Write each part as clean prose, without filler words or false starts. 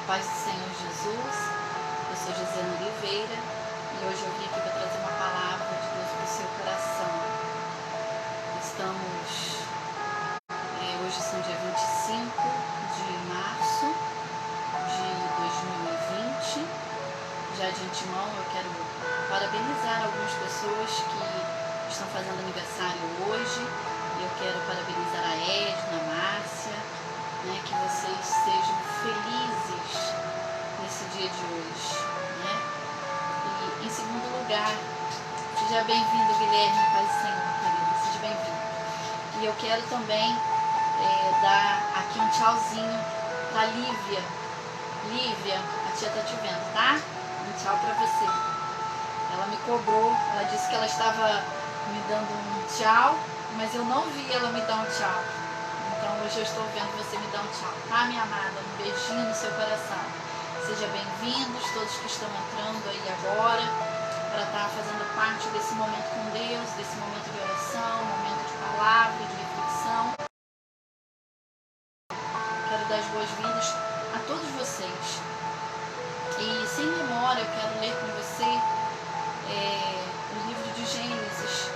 paz do Senhor Jesus. Eu sou Josiana Oliveira e hoje eu vim aqui para trazer uma palavra de Deus para o seu coração. Hoje são dia 25 de março de 2020. Já de antemão eu quero parabenizar algumas pessoas que estão fazendo aniversário hoje. Eu quero parabenizar a Edna, a Márcia, que vocês sejam felizes nesse dia de hoje, E em segundo lugar, seja bem-vindo, Guilherme, paz do Senhor, querido, seja bem-vindo. E eu quero também dar aqui um tchauzinho para Lívia. Lívia, a tia tá te vendo, tá? Um tchau para você. Ela me cobrou, ela disse que ela estava me dando um tchau, mas eu não vi ela me dar um tchau. Então hoje eu estou vendo você me dar um tchau, tá, minha amada? Um beijinho no seu coração. Sejam bem-vindos, todos que estão entrando aí agora, para estar fazendo parte desse momento com Deus, desse momento de oração, momento de palavra, de reflexão. Quero dar as boas-vindas a todos vocês. E sem demora eu quero ler com você o livro de Gênesis,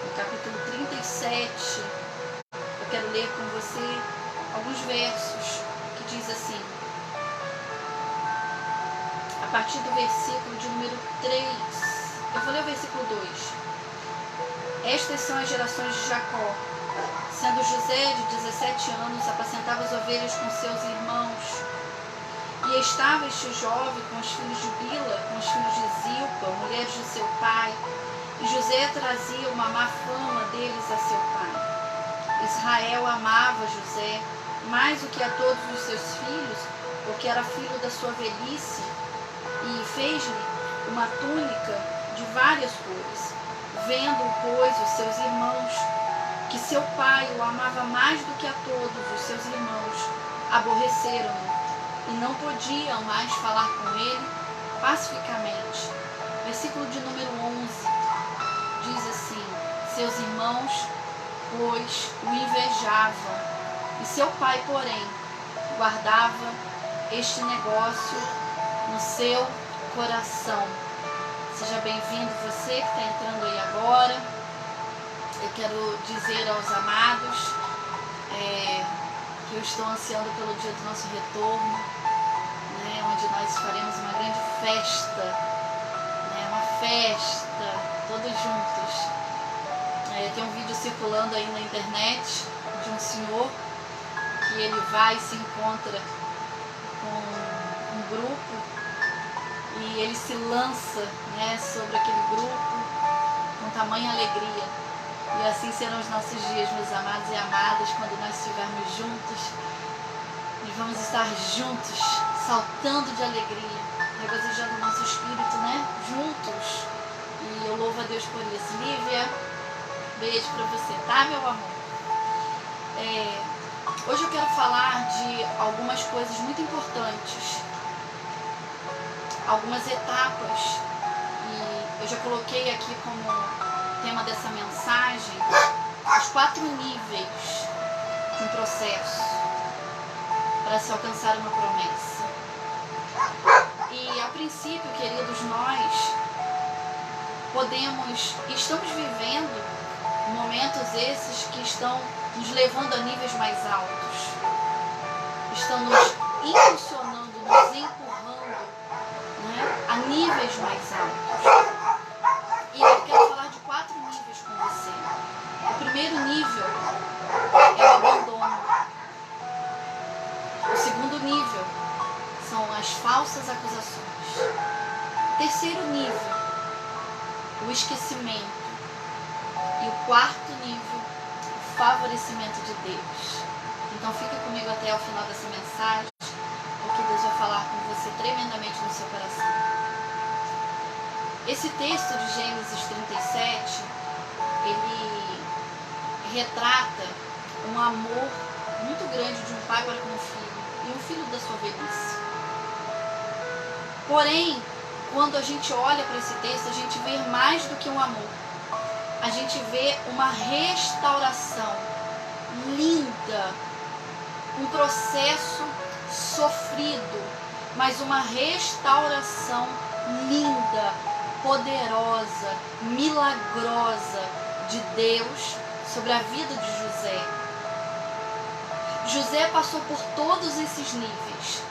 no capítulo 37. Eu quero ler com você alguns versos que diz assim, a partir do versículo de número 3, eu vou ler o versículo 2. Estas são as gerações de Jacó. Sendo José de 17 anos, apacentava as ovelhas com seus irmãos. E estava este jovem com os filhos de Bila, com os filhos de Zilpa, mulheres de seu pai. E José trazia uma má fama deles a seu pai. Israel amava José mais do que a todos os seus filhos, porque era filho da sua velhice, e fez-lhe uma túnica de várias cores. Vendo, pois, os seus irmãos, que seu pai o amava mais do que a todos os seus irmãos, aborreceram-no, e não podiam mais falar com ele pacificamente. Versículo de número 11 diz assim, seus irmãos, pois, o invejavam, e seu pai, porém, guardava este negócio no seu coração. Seja bem-vindo você que está entrando aí agora. Eu quero dizer aos amados que eu estou ansiando pelo dia do nosso retorno, onde nós faremos uma grande festa, uma festa, todos juntos. Tem um vídeo circulando aí na internet de um senhor que ele vai e se encontra com um grupo e ele se lança sobre aquele grupo com tamanha alegria. E assim serão os nossos dias, meus amados e amadas, quando nós estivermos juntos. Nós vamos estar juntos, saltando de alegria, regozijando o nosso espírito, juntos. E eu louvo a Deus por isso. Lívia, beijo pra você, tá, meu amor? Hoje eu quero falar de algumas coisas muito importantes, algumas etapas, e eu já coloquei aqui como tema dessa mensagem os 4 níveis de um processo para se alcançar uma promessa. E a princípio, queridos, nós estamos vivendo momentos esses que estão nos levando a níveis mais altos, estão nos impulsionando, nos empurrando a níveis mais altos. E eu quero falar de 4 níveis com você. O primeiro nível é o abandono. O segundo nível são as falsas acusações. O terceiro nível, o esquecimento. E o 4º nível, o favorecimento de Deus. Então fica comigo até o final dessa mensagem, porque Deus vai falar com você tremendamente no seu coração. Esse texto de Gênesis 37, ele retrata um amor muito grande de um pai para com um filho, e um filho da sua velhice. Porém, quando a gente olha para esse texto, a gente vê mais do que um amor. A gente vê uma restauração linda, um processo sofrido, mas uma restauração linda, poderosa, milagrosa de Deus sobre a vida de José. José passou por todos esses níveis.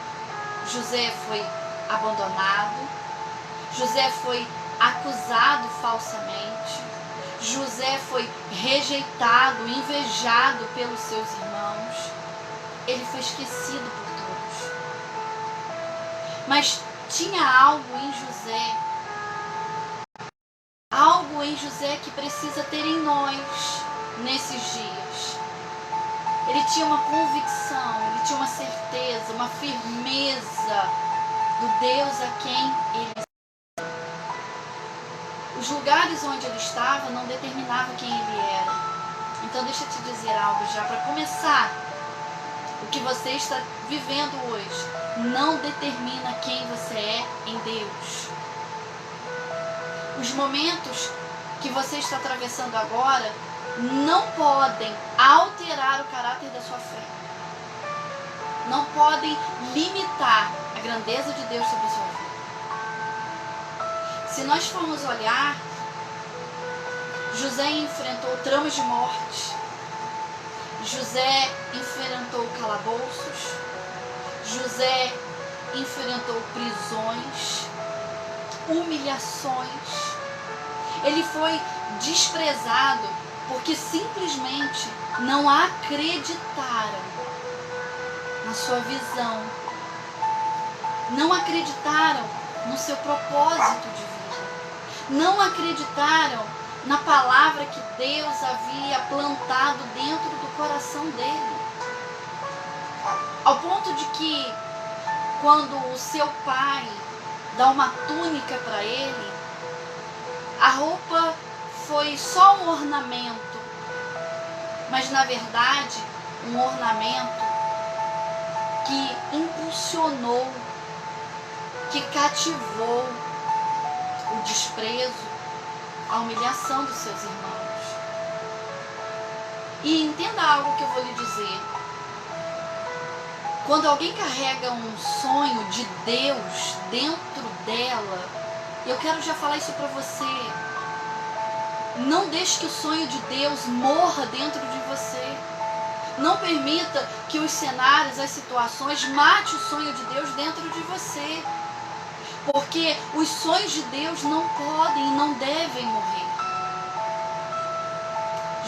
José foi abandonado, José foi acusado falsamente, José foi rejeitado, invejado pelos seus irmãos, ele foi esquecido por todos. Mas tinha algo em José que precisa ter em nós nesses dias. Ele tinha uma convicção, ele tinha uma certeza, uma firmeza do Deus a quem ele serve. Os lugares onde ele estava não determinavam quem ele era. Então deixa eu te dizer algo já para começar. O que você está vivendo hoje não determina quem você é em Deus. Os momentos que você está atravessando agora não podem alterar o caráter da sua fé. Não podem limitar a grandeza de Deus sobre a sua vida. Se nós formos olhar, José enfrentou tramas de morte, José enfrentou calabouços, José enfrentou prisões, humilhações. Ele foi desprezado porque simplesmente não acreditaram na sua visão, não acreditaram no seu propósito de vida, não acreditaram na palavra que Deus havia plantado dentro do coração dele. Ao ponto de que, quando o seu pai dá uma túnica para ele, a roupa foi só um ornamento, mas na verdade um ornamento que impulsionou, que cativou o desprezo, a humilhação dos seus irmãos. E entenda algo que eu vou lhe dizer. Quando alguém carrega um sonho de Deus dentro dela, eu quero já falar isso para você. Não deixe que o sonho de Deus morra dentro de você. Não permita que os cenários, as situações mate o sonho de Deus dentro de você. Porque os sonhos de Deus não podem e não devem morrer.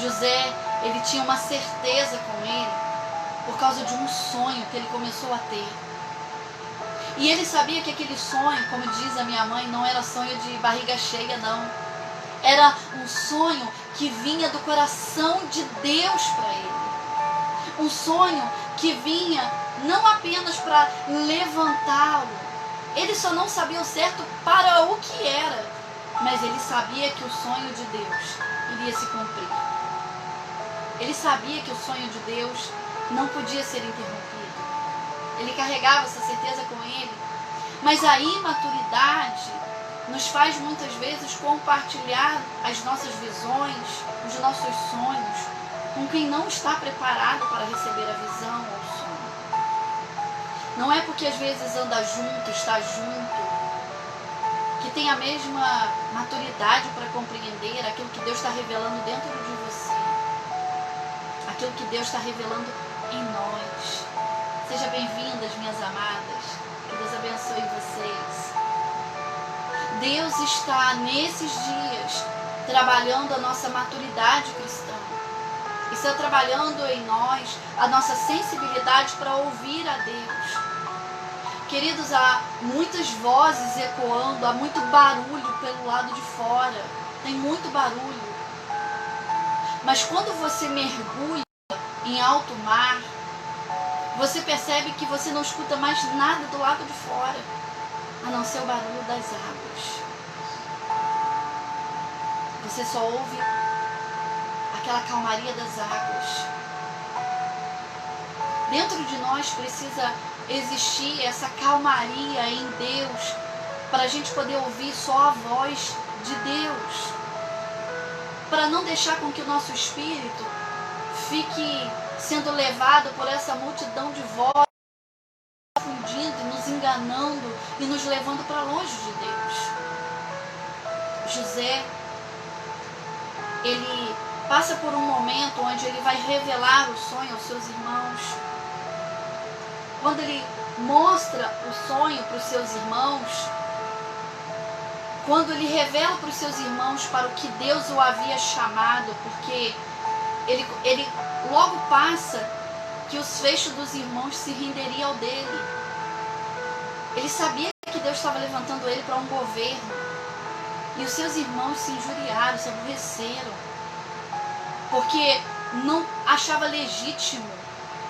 José, ele tinha uma certeza com ele por causa de um sonho que ele começou a ter. E ele sabia que aquele sonho, como diz a minha mãe, não era sonho de barriga cheia, não. Era um sonho que vinha do coração de Deus para ele. Um sonho que vinha não apenas para levantá-lo. Ele só não sabia o certo para o que era, mas ele sabia que o sonho de Deus iria se cumprir. Ele sabia que o sonho de Deus não podia ser interrompido. Ele carregava essa certeza com ele, mas a imaturidade nos faz muitas vezes compartilhar as nossas visões, os nossos sonhos, com quem não está preparado para receber a visão ou o sonho. Não é porque às vezes anda junto, está junto, que tem a mesma maturidade para compreender aquilo que Deus está revelando dentro de você, aquilo que Deus está revelando em nós. Sejam bem-vindas, minhas amadas. Que Deus abençoe vocês. Deus está nesses dias trabalhando a nossa maturidade cristã. Está trabalhando em nós a nossa sensibilidade para ouvir a Deus. Queridos, há muitas vozes ecoando, há muito barulho pelo lado de fora. Tem muito barulho. Mas quando você mergulha em alto mar, você percebe que você não escuta mais nada do lado de fora, a não ser o barulho das águas. Você só ouve aquela calmaria das águas. Dentro de nós precisa existir essa calmaria em Deus, para a gente poder ouvir só a voz de Deus, para não deixar com que o nosso espírito fique sendo levado por essa multidão de vozes enganando e nos levando para longe de Deus. José, ele passa por um momento onde ele vai revelar o sonho aos seus irmãos. Quando ele mostra o sonho para os seus irmãos, quando ele revela para os seus irmãos para o que Deus o havia chamado, porque ele logo passa que os fechos dos irmãos se renderiam ao dele. Ele sabia que Deus estava levantando ele para um governo. E os seus irmãos se injuriaram, se aborreceram, porque não achava legítimo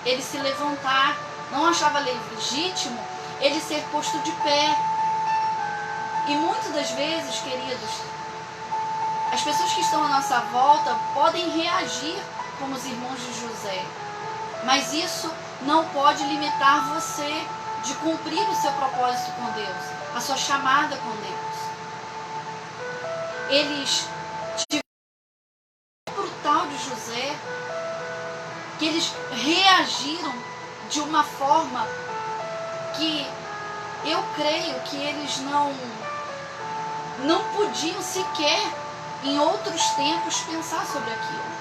ele se levantar, não achava legítimo ele ser posto de pé. E muitas das vezes, queridos, as pessoas que estão à nossa volta podem reagir como os irmãos de José, mas isso não pode limitar você de cumprir o seu propósito com Deus, a sua chamada com Deus. Eles tiveram brutal de José, que eles reagiram de uma forma que eu creio que eles não podiam sequer em outros tempos pensar sobre aquilo.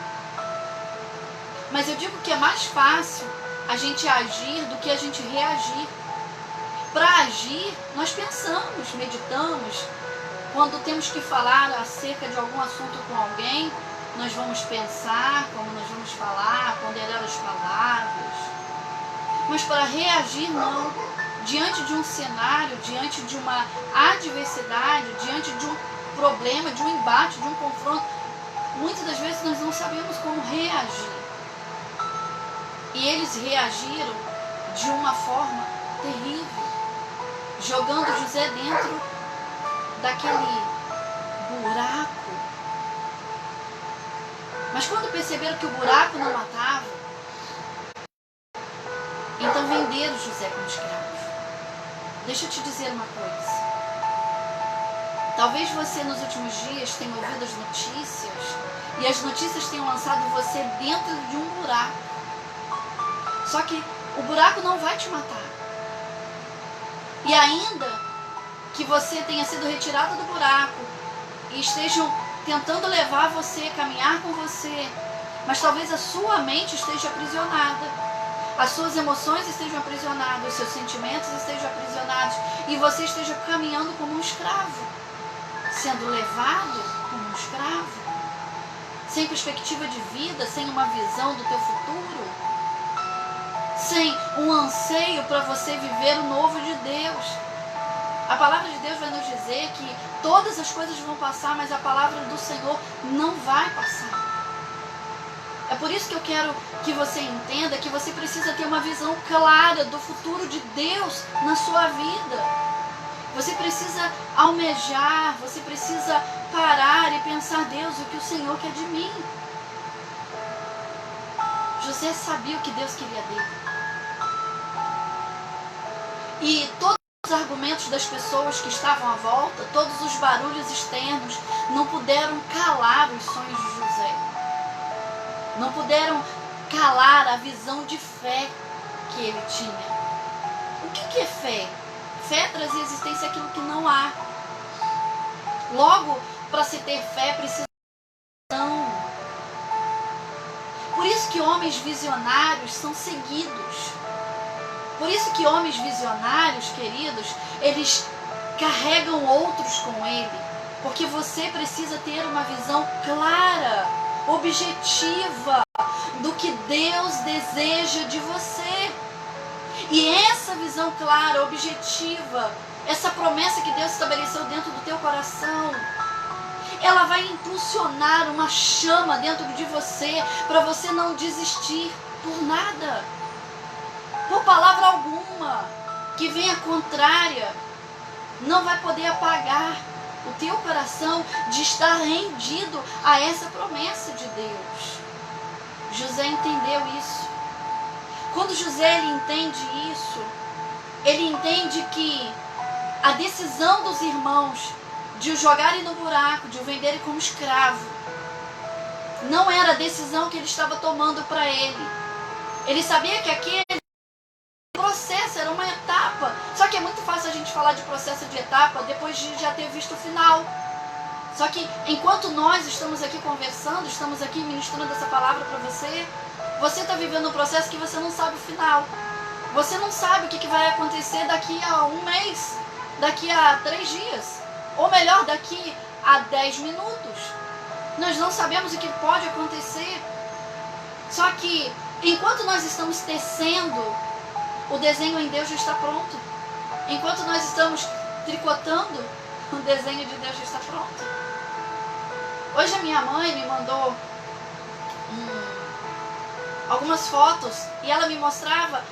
Mas eu digo que é mais fácil a gente agir do que a gente reagir. Para agir, nós pensamos, meditamos. Quando temos que falar acerca de algum assunto com alguém, nós vamos pensar como nós vamos falar, ponderar as palavras. Mas para reagir, não. Diante de um cenário, diante de uma adversidade, diante de um problema, de um embate, de um confronto, muitas das vezes nós não sabemos como reagir. E eles reagiram de uma forma terrível, jogando José dentro daquele buraco. Mas quando perceberam que o buraco não matava, então venderam José como escravo. Deixa eu te dizer uma coisa. Talvez você nos últimos dias tenha ouvido as notícias e as notícias tenham lançado você dentro de um buraco. Só que o buraco não vai te matar. E ainda que você tenha sido retirado do buraco e estejam tentando levar você, caminhar com você, mas talvez a sua mente esteja aprisionada, as suas emoções estejam aprisionadas, os seus sentimentos estejam aprisionados e você esteja caminhando como um escravo, sendo levado como um escravo, sem perspectiva de vida, sem uma visão do teu futuro, sem um anseio para você viver o novo de Deus. A palavra de Deus vai nos dizer que todas as coisas vão passar, mas a palavra do Senhor não vai passar. É por isso que eu quero que você entenda que você precisa ter uma visão clara do futuro de Deus na sua vida. Você precisa almejar, você precisa parar e pensar, Deus, o que o Senhor quer de mim. José sabia o que Deus queria dele. E todos os argumentos das pessoas que estavam à volta, todos os barulhos externos, não puderam calar os sonhos de José. Não puderam calar a visão de fé que ele tinha. O que é fé? Fé traz à existência aquilo que não há. Logo, para se ter fé, precisa de visão. Por isso que homens visionários são seguidos. Por isso que homens visionários, queridos, eles carregam outros com ele. Porque você precisa ter uma visão clara, objetiva do que Deus deseja de você. E essa visão clara, objetiva, essa promessa que Deus estabeleceu dentro do teu coração, ela vai impulsionar uma chama dentro de você para você não desistir por nada, por palavra alguma que venha contrária, não vai poder apagar o teu coração de estar rendido a essa promessa de Deus. José entendeu isso. Quando José ele entende isso, ele entende que a decisão dos irmãos de o jogarem no buraco, de o venderem como escravo, não era a decisão que ele estava tomando para ele. Ele sabia que aquele processo era uma etapa. Só que é muito fácil gente falar de processo de etapa depois de já ter visto o final. Só que enquanto nós estamos aqui conversando, estamos aqui ministrando essa palavra para você, você está vivendo um processo que você não sabe o final. Você não sabe o que vai acontecer daqui a um mês, daqui a 3 dias, ou melhor, daqui a 10 minutos. Nós não sabemos o que pode acontecer. Só que enquanto nós estamos tecendo, o desenho em Deus já está pronto. Enquanto nós estamos tricotando, o desenho de Deus já está pronto. Hoje a minha mãe me mandou algumas fotos e ela me mostrava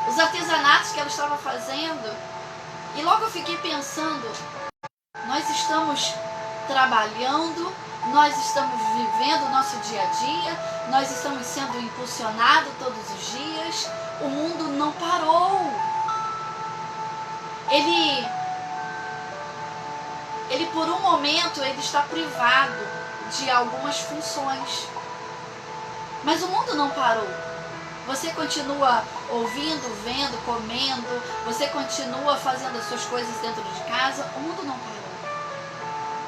os artesanatos que ela estava fazendo. E logo eu fiquei pensando, nós estamos trabalhando, nós estamos vivendo o nosso dia a dia, nós estamos sendo impulsionados todos os dias, o mundo não parou. Ele por um momento ele está privado de algumas funções, mas o mundo não parou. Você continua ouvindo, vendo, comendo, você continua fazendo as suas coisas dentro de casa, o mundo não parou.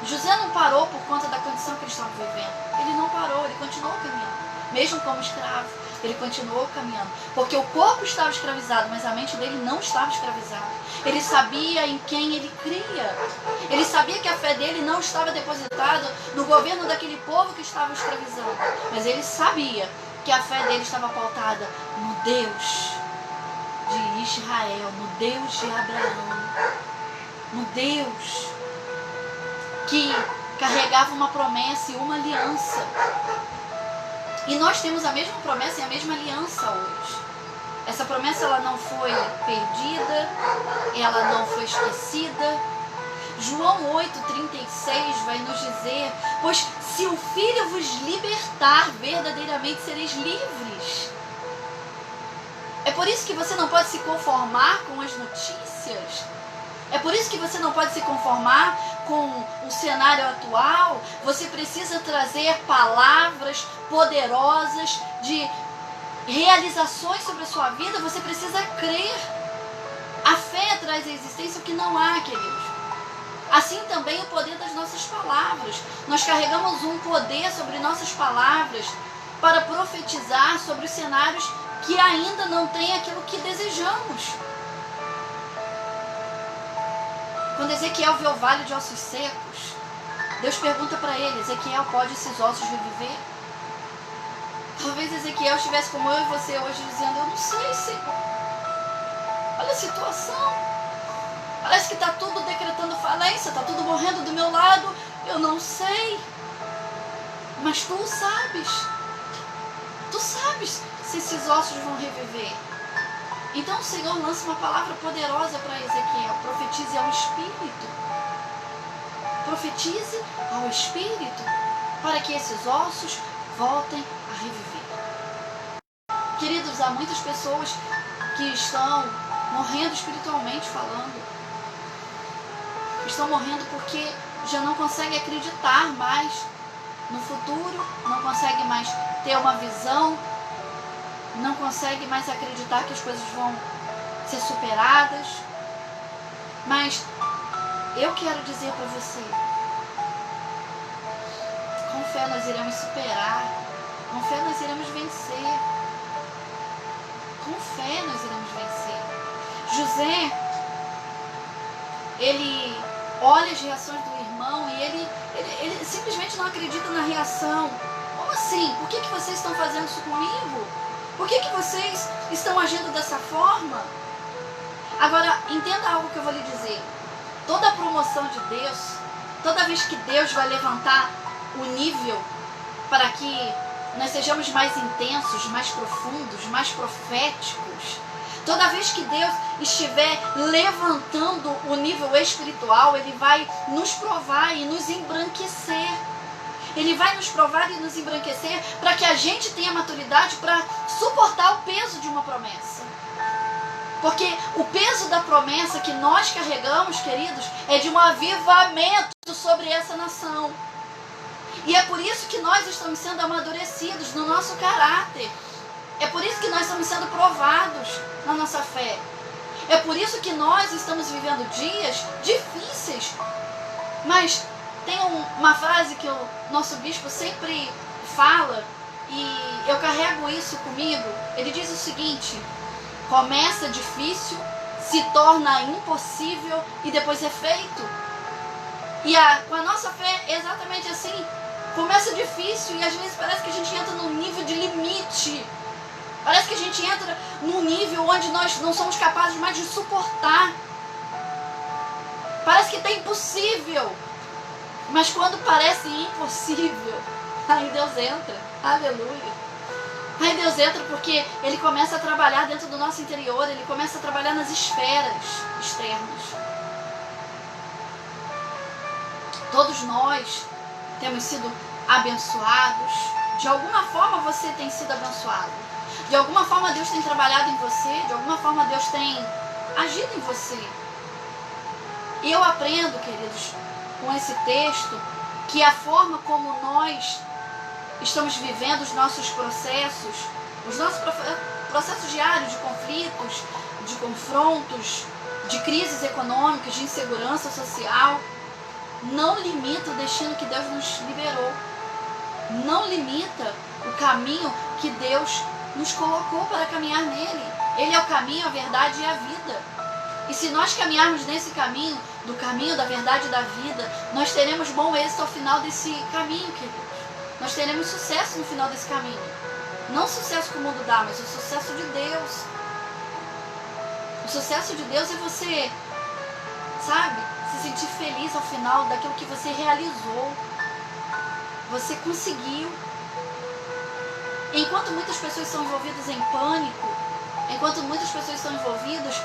José não parou por conta da condição que ele estava vivendo. Ele não parou, ele continuou caminhando. Mesmo como escravo, ele continuou caminhando. Porque o corpo estava escravizado, mas a mente dele não estava escravizada. Ele sabia em quem ele cria. Ele sabia que a fé dele não estava depositada no governo daquele povo que estava escravizando. Mas ele sabia que a fé dele estava pautada no Deus de Israel, no Deus de Abraão, no Deus que carregava uma promessa e uma aliança. E nós temos a mesma promessa e a mesma aliança hoje. Essa promessa ela não foi perdida, ela não foi esquecida. João 8,36 vai nos dizer: pois se o Filho vos libertar, verdadeiramente sereis livres. É por isso que você não pode se conformar com as notícias. É por isso que você não pode se conformar com o cenário atual. Você precisa trazer palavras poderosas de realizações sobre a sua vida. Você precisa crer. A fé traz à existência o que não há, queridos. Assim também o poder das nossas palavras. Nós carregamos um poder sobre nossas palavras para profetizar sobre os cenários que ainda não têm aquilo que desejamos. Quando Ezequiel vê o vale de ossos secos, Deus pergunta para ele: Ezequiel, pode esses ossos reviver? Talvez Ezequiel estivesse como eu e você hoje dizendo: eu não sei, Senhor. Olha a situação. Parece que está tudo decretando falência, está tudo morrendo do meu lado. Eu não sei. Mas tu sabes. Tu sabes se esses ossos vão reviver. Então o Senhor lança uma palavra poderosa para Ezequiel: profetize ao Espírito. Profetize ao Espírito para que esses ossos voltem a reviver. Queridos, há muitas pessoas que estão morrendo espiritualmente falando. Estão morrendo porque já não conseguem acreditar mais no futuro, não conseguem mais ter uma visão, não consegue mais acreditar que as coisas vão ser superadas. Mas eu quero dizer para você, com fé nós iremos superar, com fé nós iremos vencer, com fé nós iremos vencer. José, ele olha as reações do irmão e ele simplesmente não acredita na reação. Como assim? Por que vocês estão fazendo isso comigo? Por que vocês estão agindo dessa forma? Agora, entenda algo que eu vou lhe dizer. Toda a promoção de Deus, toda vez que Deus vai levantar o nível para que nós sejamos mais intensos, mais profundos, mais proféticos, toda vez que Deus estiver levantando o nível espiritual, Ele vai nos provar e nos embranquecer. Ele vai nos provar e nos embranquecer para que a gente tenha maturidade para suportar o peso de uma promessa. Porque o peso da promessa que nós carregamos, queridos, é de um avivamento sobre essa nação. E é por isso que nós estamos sendo amadurecidos no nosso caráter. É por isso que nós estamos sendo provados na nossa fé. É por isso que nós estamos vivendo dias difíceis. Mas tem uma frase que o nosso bispo sempre fala, e eu carrego isso comigo. Ele diz o seguinte: começa difícil, se torna impossível e depois é feito. E com a nossa fé é exatamente assim. Começa difícil e às vezes parece que a gente entra num nível de limite. Parece que a gente entra num nível onde nós não somos capazes mais de suportar. Parece que está impossível. Mas quando parece impossível, aí Deus entra. Aleluia. Aí Deus entra porque Ele começa a trabalhar dentro do nosso interior. Ele começa a trabalhar nas esferas externas. Todos nós temos sido abençoados. De alguma forma você tem sido abençoado. De alguma forma Deus tem trabalhado em você. De alguma forma Deus tem agido em você. E eu aprendo, queridos, com esse texto, que a forma como nós estamos vivendo os nossos processos diários de conflitos, de confrontos, de crises econômicas, de insegurança social, não limita o destino que Deus nos liberou. Não limita o caminho que Deus nos colocou para caminhar nele. Ele é o caminho, a verdade e a vida. E se nós caminharmos nesse caminho, do caminho da verdade e da vida, nós teremos bom êxito ao final desse caminho, queridos. Nós teremos sucesso no final desse caminho. Não o sucesso que o mundo dá, mas o sucesso de Deus. O sucesso de Deus é você, sabe, se sentir feliz ao final daquilo que você realizou. Você conseguiu. Enquanto muitas pessoas são envolvidas em pânico, enquanto muitas pessoas estão envolvidas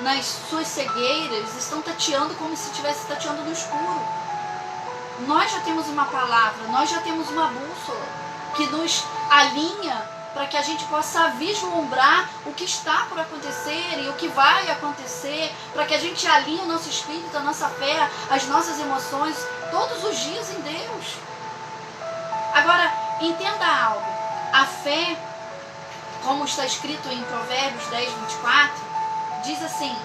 nas suas cegueiras, estão tateando como se estivesse tateando no escuro. Nós já temos uma palavra, nós já temos uma bússola que nos alinha para que a gente possa vislumbrar o que está por acontecer e o que vai acontecer, para que a gente alinhe o nosso espírito, a nossa fé, as nossas emoções, todos os dias em Deus. Agora, entenda algo. A fé, como está escrito em Provérbios 10, 24, diz assim: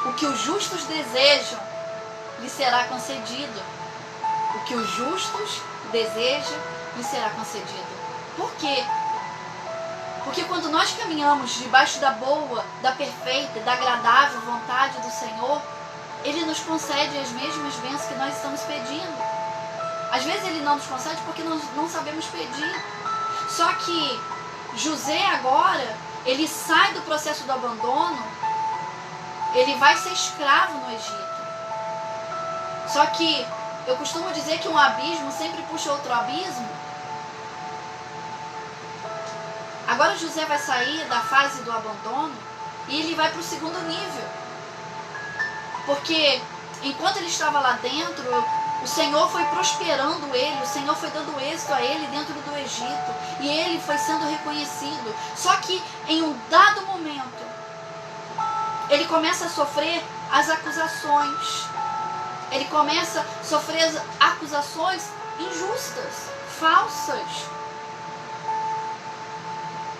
o que os justos desejam, lhe será concedido. O que os justos desejam, lhe será concedido. Por quê? Porque quando nós caminhamos debaixo da boa, da perfeita, da agradável vontade do Senhor, Ele nos concede as mesmas bênçãos que nós estamos pedindo. Às vezes Ele não nos concede porque nós não sabemos pedir. Só que José agora, ele sai do processo do abandono, ele vai ser escravo no Egito. Só que eu costumo dizer que um abismo sempre puxa outro abismo. Agora José vai sair da fase do abandono e ele vai para o segundo nível. Porque enquanto ele estava lá dentro, o Senhor foi prosperando ele, o Senhor foi dando êxito a ele dentro do Egito. E ele foi sendo reconhecido. Só que em um dado momento, ele começa a sofrer as acusações. Ele começa a sofrer as acusações injustas, falsas.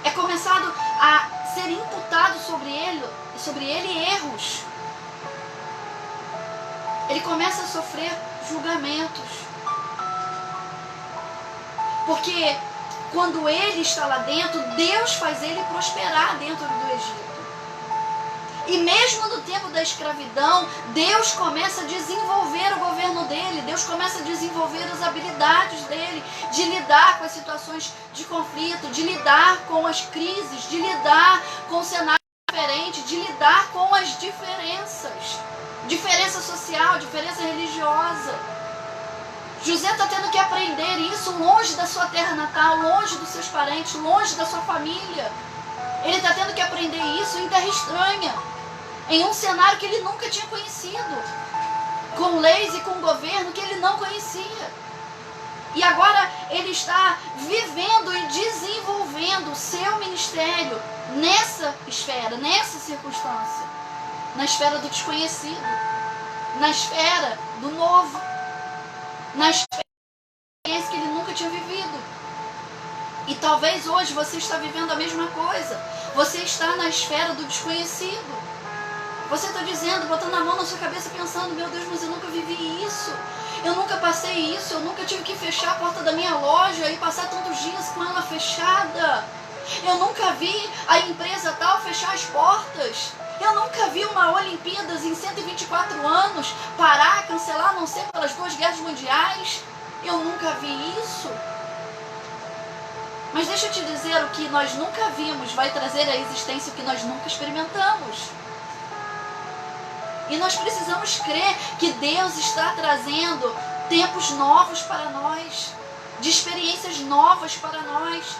É começado a ser imputado sobre ele erros. Ele começa a sofrer julgamentos. Porque quando ele está lá dentro, Deus faz ele prosperar dentro do Egito. E mesmo no tempo da escravidão, Deus começa a desenvolver o governo dele, Deus começa a desenvolver as habilidades dele, de lidar com as situações de conflito, de lidar com as crises, de lidar com o cenário diferente, de lidar com as diferenças. Diferença social, diferença religiosa. José está tendo que aprender isso longe da sua terra natal, longe dos seus parentes, longe da sua família. Ele está tendo que aprender isso em terra estranha, em um cenário que ele nunca tinha conhecido, com leis e com governo que ele não conhecia. E agora ele está vivendo e desenvolvendo o seu ministério nessa esfera, nessa circunstância, na esfera do desconhecido, na esfera do novo, na esfera que ele nunca tinha vivido. E talvez hoje você está vivendo a mesma coisa. Você está na esfera do desconhecido. Você está dizendo, botando a mão na sua cabeça, pensando, meu Deus, mas eu nunca vivi isso. Eu nunca passei isso. Eu nunca tive que fechar a porta da minha loja e passar tantos dias com ela fechada. Eu nunca vi a empresa tal fechar as portas. Eu nunca vi uma Olimpíadas em 124 anos parar, cancelar, a não ser pelas 2 guerras mundiais. Eu nunca vi isso. Mas deixa eu te dizer, o que nós nunca vimos vai trazer à existência o que nós nunca experimentamos. E nós precisamos crer que Deus está trazendo tempos novos para nós, de experiências novas para nós.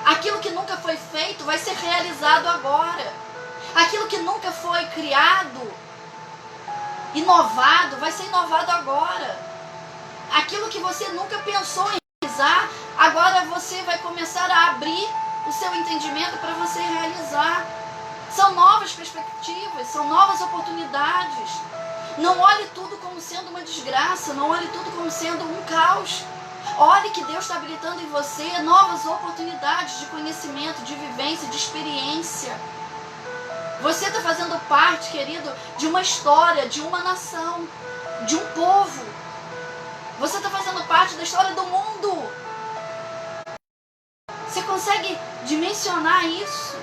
Aquilo que nunca foi feito vai ser realizado agora. Aquilo que nunca foi criado, inovado, vai ser inovado agora. Aquilo que você nunca pensou em realizar, agora você vai começar a abrir o seu entendimento para você realizar. São novas perspectivas, são novas oportunidades. Não olhe tudo como sendo uma desgraça, não olhe tudo como sendo um caos. Olhe que Deus está habilitando em você novas oportunidades de conhecimento, de vivência, de experiência. Você está fazendo parte, querido, de uma história, de uma nação, de um povo. Você está fazendo parte da história do mundo. Você consegue dimensionar isso?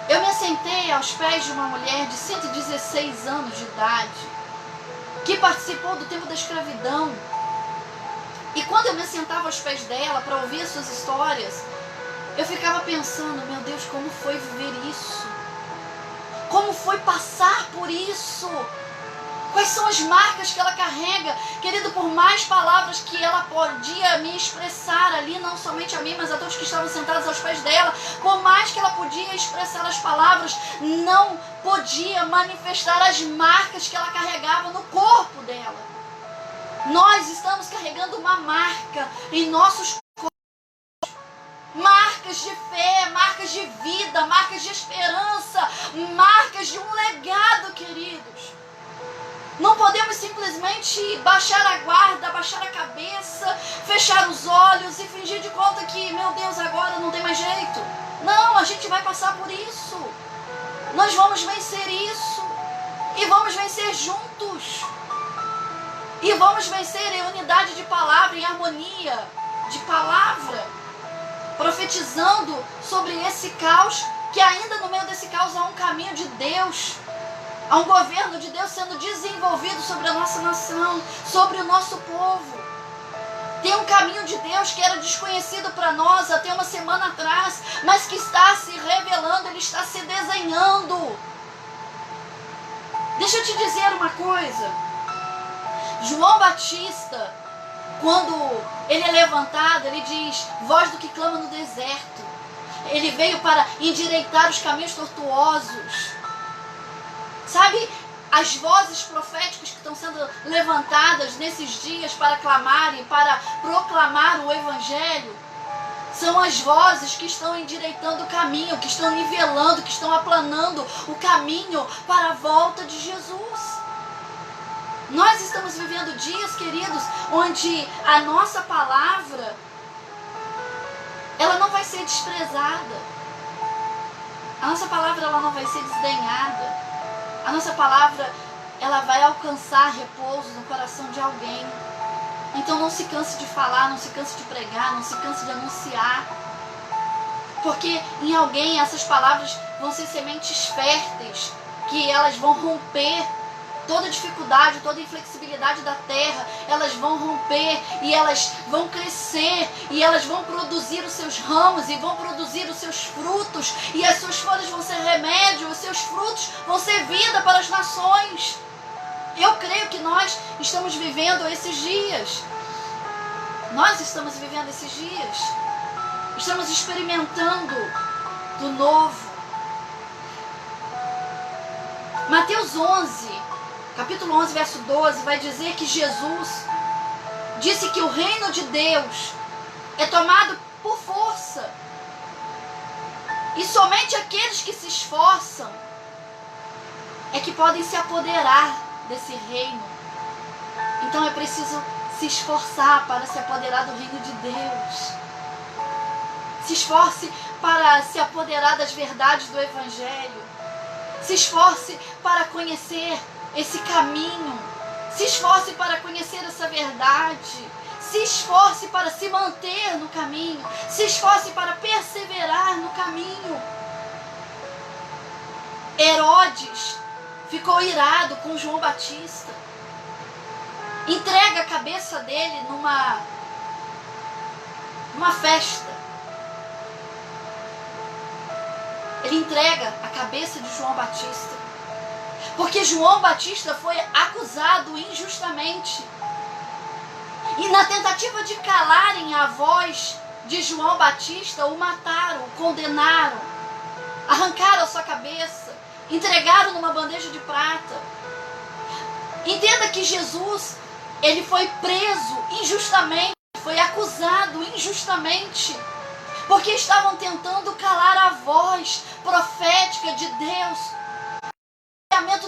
Eu me assentei aos pés de uma mulher de 116 anos de idade, que participou do tempo da escravidão. E quando eu me sentava aos pés dela para ouvir as suas histórias, eu ficava pensando, meu Deus, como foi viver isso? Como foi passar por isso? Quais são as marcas que ela carrega? Querido, por mais palavras que ela podia me expressar ali, não somente a mim, mas a todos que estavam sentados aos pés dela, por mais que ela podia expressar as palavras, não podia manifestar as marcas que ela carregava no corpo dela. Nós estamos carregando uma marca em nossos corpos. Marcas de fé, marcas de vida, marcas de esperança, marcas de um legado, queridos. Não podemos simplesmente baixar a guarda, baixar a cabeça, fechar os olhos e fingir de conta que, meu Deus, agora não tem mais jeito. Não, a gente vai passar por isso. Nós vamos vencer isso. E vamos vencer juntos. E vamos vencer em unidade de palavra, em harmonia de palavra. Profetizando sobre esse caos, que ainda no meio desse caos há um caminho de Deus. Há um governo de Deus sendo desenvolvido sobre a nossa nação, sobre o nosso povo. Tem um caminho de Deus que era desconhecido para nós até uma semana atrás, mas que está se revelando, ele está se desenhando. Deixa eu te dizer uma coisa. João Batista, quando ele é levantado, ele diz, voz do que clama no deserto. Ele veio para endireitar os caminhos tortuosos. Sabe, as vozes proféticas que estão sendo levantadas nesses dias para clamarem, para proclamar o Evangelho, são as vozes que estão endireitando o caminho, que estão nivelando, que estão aplanando o caminho para a volta de Jesus. Nós estamos vivendo dias, queridos, onde a nossa palavra, ela não vai ser desprezada. A nossa palavra, ela não vai ser desdenhada. A nossa palavra, ela vai alcançar repouso no coração de alguém. Então não se canse de falar, não se canse de pregar, não se canse de anunciar. Porque em alguém essas palavras vão ser sementes férteis, que elas vão romper toda dificuldade, toda inflexibilidade da terra. Elas vão romper e elas vão crescer e elas vão produzir os seus ramos e vão produzir os seus frutos, e as suas folhas vão ser remédio, os seus frutos vão ser vida para as nações. Eu creio que nós estamos vivendo esses dias. Nós estamos vivendo esses dias. Estamos experimentando do novo. Mateus 11, capítulo 11, verso 12, vai dizer que Jesus disse que o reino de Deus é tomado por força. E somente aqueles que se esforçam é que podem se apoderar desse reino. Então é preciso se esforçar para se apoderar do reino de Deus. Se esforce para se apoderar das verdades do Evangelho. Se esforce para conhecer esse caminho. Se esforce para conhecer essa verdade. Se esforce para se manter no caminho. Se esforce para perseverar no caminho. Herodes ficou irado com João Batista. Entrega a cabeça dele numa festa. Ele entrega a cabeça de João Batista. Porque João Batista foi acusado injustamente. E na tentativa de calarem a voz de João Batista, o mataram, o condenaram. Arrancaram a sua cabeça. Entregaram numa bandeja de prata. Entenda que Jesus, ele foi preso injustamente. Foi acusado injustamente. Porque estavam tentando calar a voz profética de Deus.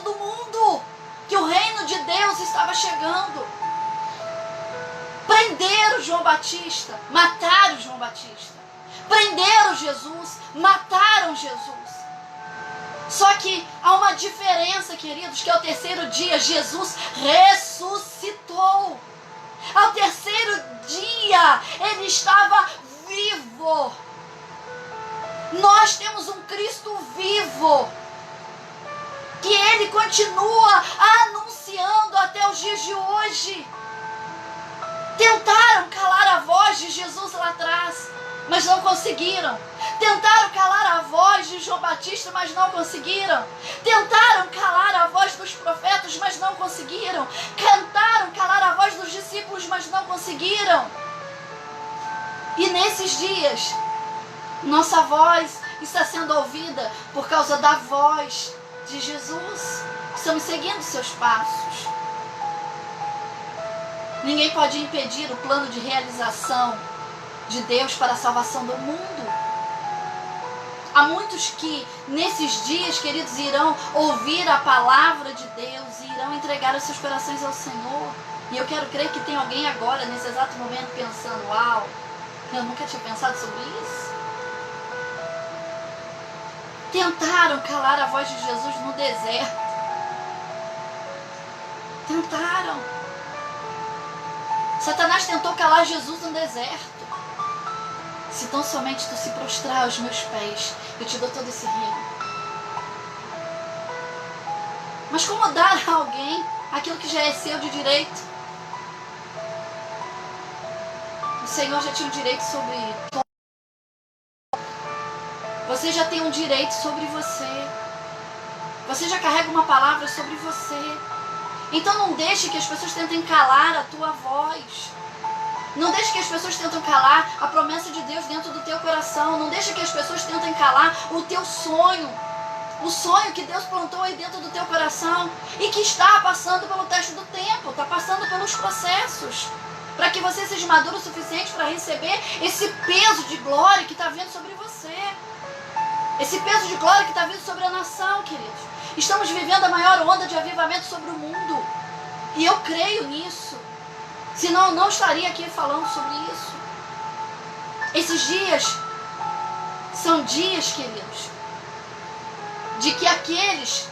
Do mundo, que o reino de Deus estava chegando. Prenderam João Batista, mataram João Batista. Prenderam Jesus, mataram Jesus. Só que há uma diferença, queridos, que ao terceiro dia Jesus ressuscitou. Ao terceiro dia ele estava vivo. Nós temos um Cristo vivo, que ele continua anunciando até os dias de hoje. Tentaram calar a voz de Jesus lá atrás, mas não conseguiram. Tentaram calar a voz de João Batista, mas não conseguiram. Tentaram calar a voz dos profetas, mas não conseguiram. Tentaram calar a voz dos discípulos, mas não conseguiram. E nesses dias, nossa voz está sendo ouvida por causa da voz de Jesus. Estamos seguindo seus passos. Ninguém pode impedir o plano de realização de Deus para a salvação do mundo. Há muitos que nesses dias, queridos, irão ouvir a palavra de Deus e irão entregar os seus corações ao Senhor. E eu quero crer que tem alguém agora, nesse exato momento, pensando: uau, eu nunca tinha pensado sobre isso. Tentaram calar a voz de Jesus no deserto. Tentaram. Satanás tentou calar Jesus no deserto. Se tão somente tu se prostrar aos meus pés, eu te dou todo esse reino. Mas como dar a alguém aquilo que já é seu de direito? O Senhor já tinha um direito sobre todo. Você já tem um direito sobre você. Você já carrega uma palavra sobre você. Então não deixe que as pessoas tentem calar a tua voz. Não deixe que as pessoas tentem calar a promessa de Deus dentro do teu coração. Não deixe que as pessoas tentem calar o teu sonho. O sonho que Deus plantou aí dentro do teu coração e que está passando pelo teste do tempo, está passando pelos processos, para que você seja maduro o suficiente para receber esse peso de glória que está vindo sobre você. Esse peso de glória que está vindo sobre a nação, queridos. Estamos vivendo a maior onda de avivamento sobre o mundo. E eu creio nisso. Senão eu não estaria aqui falando sobre isso. Esses dias são dias, queridos, de que aqueles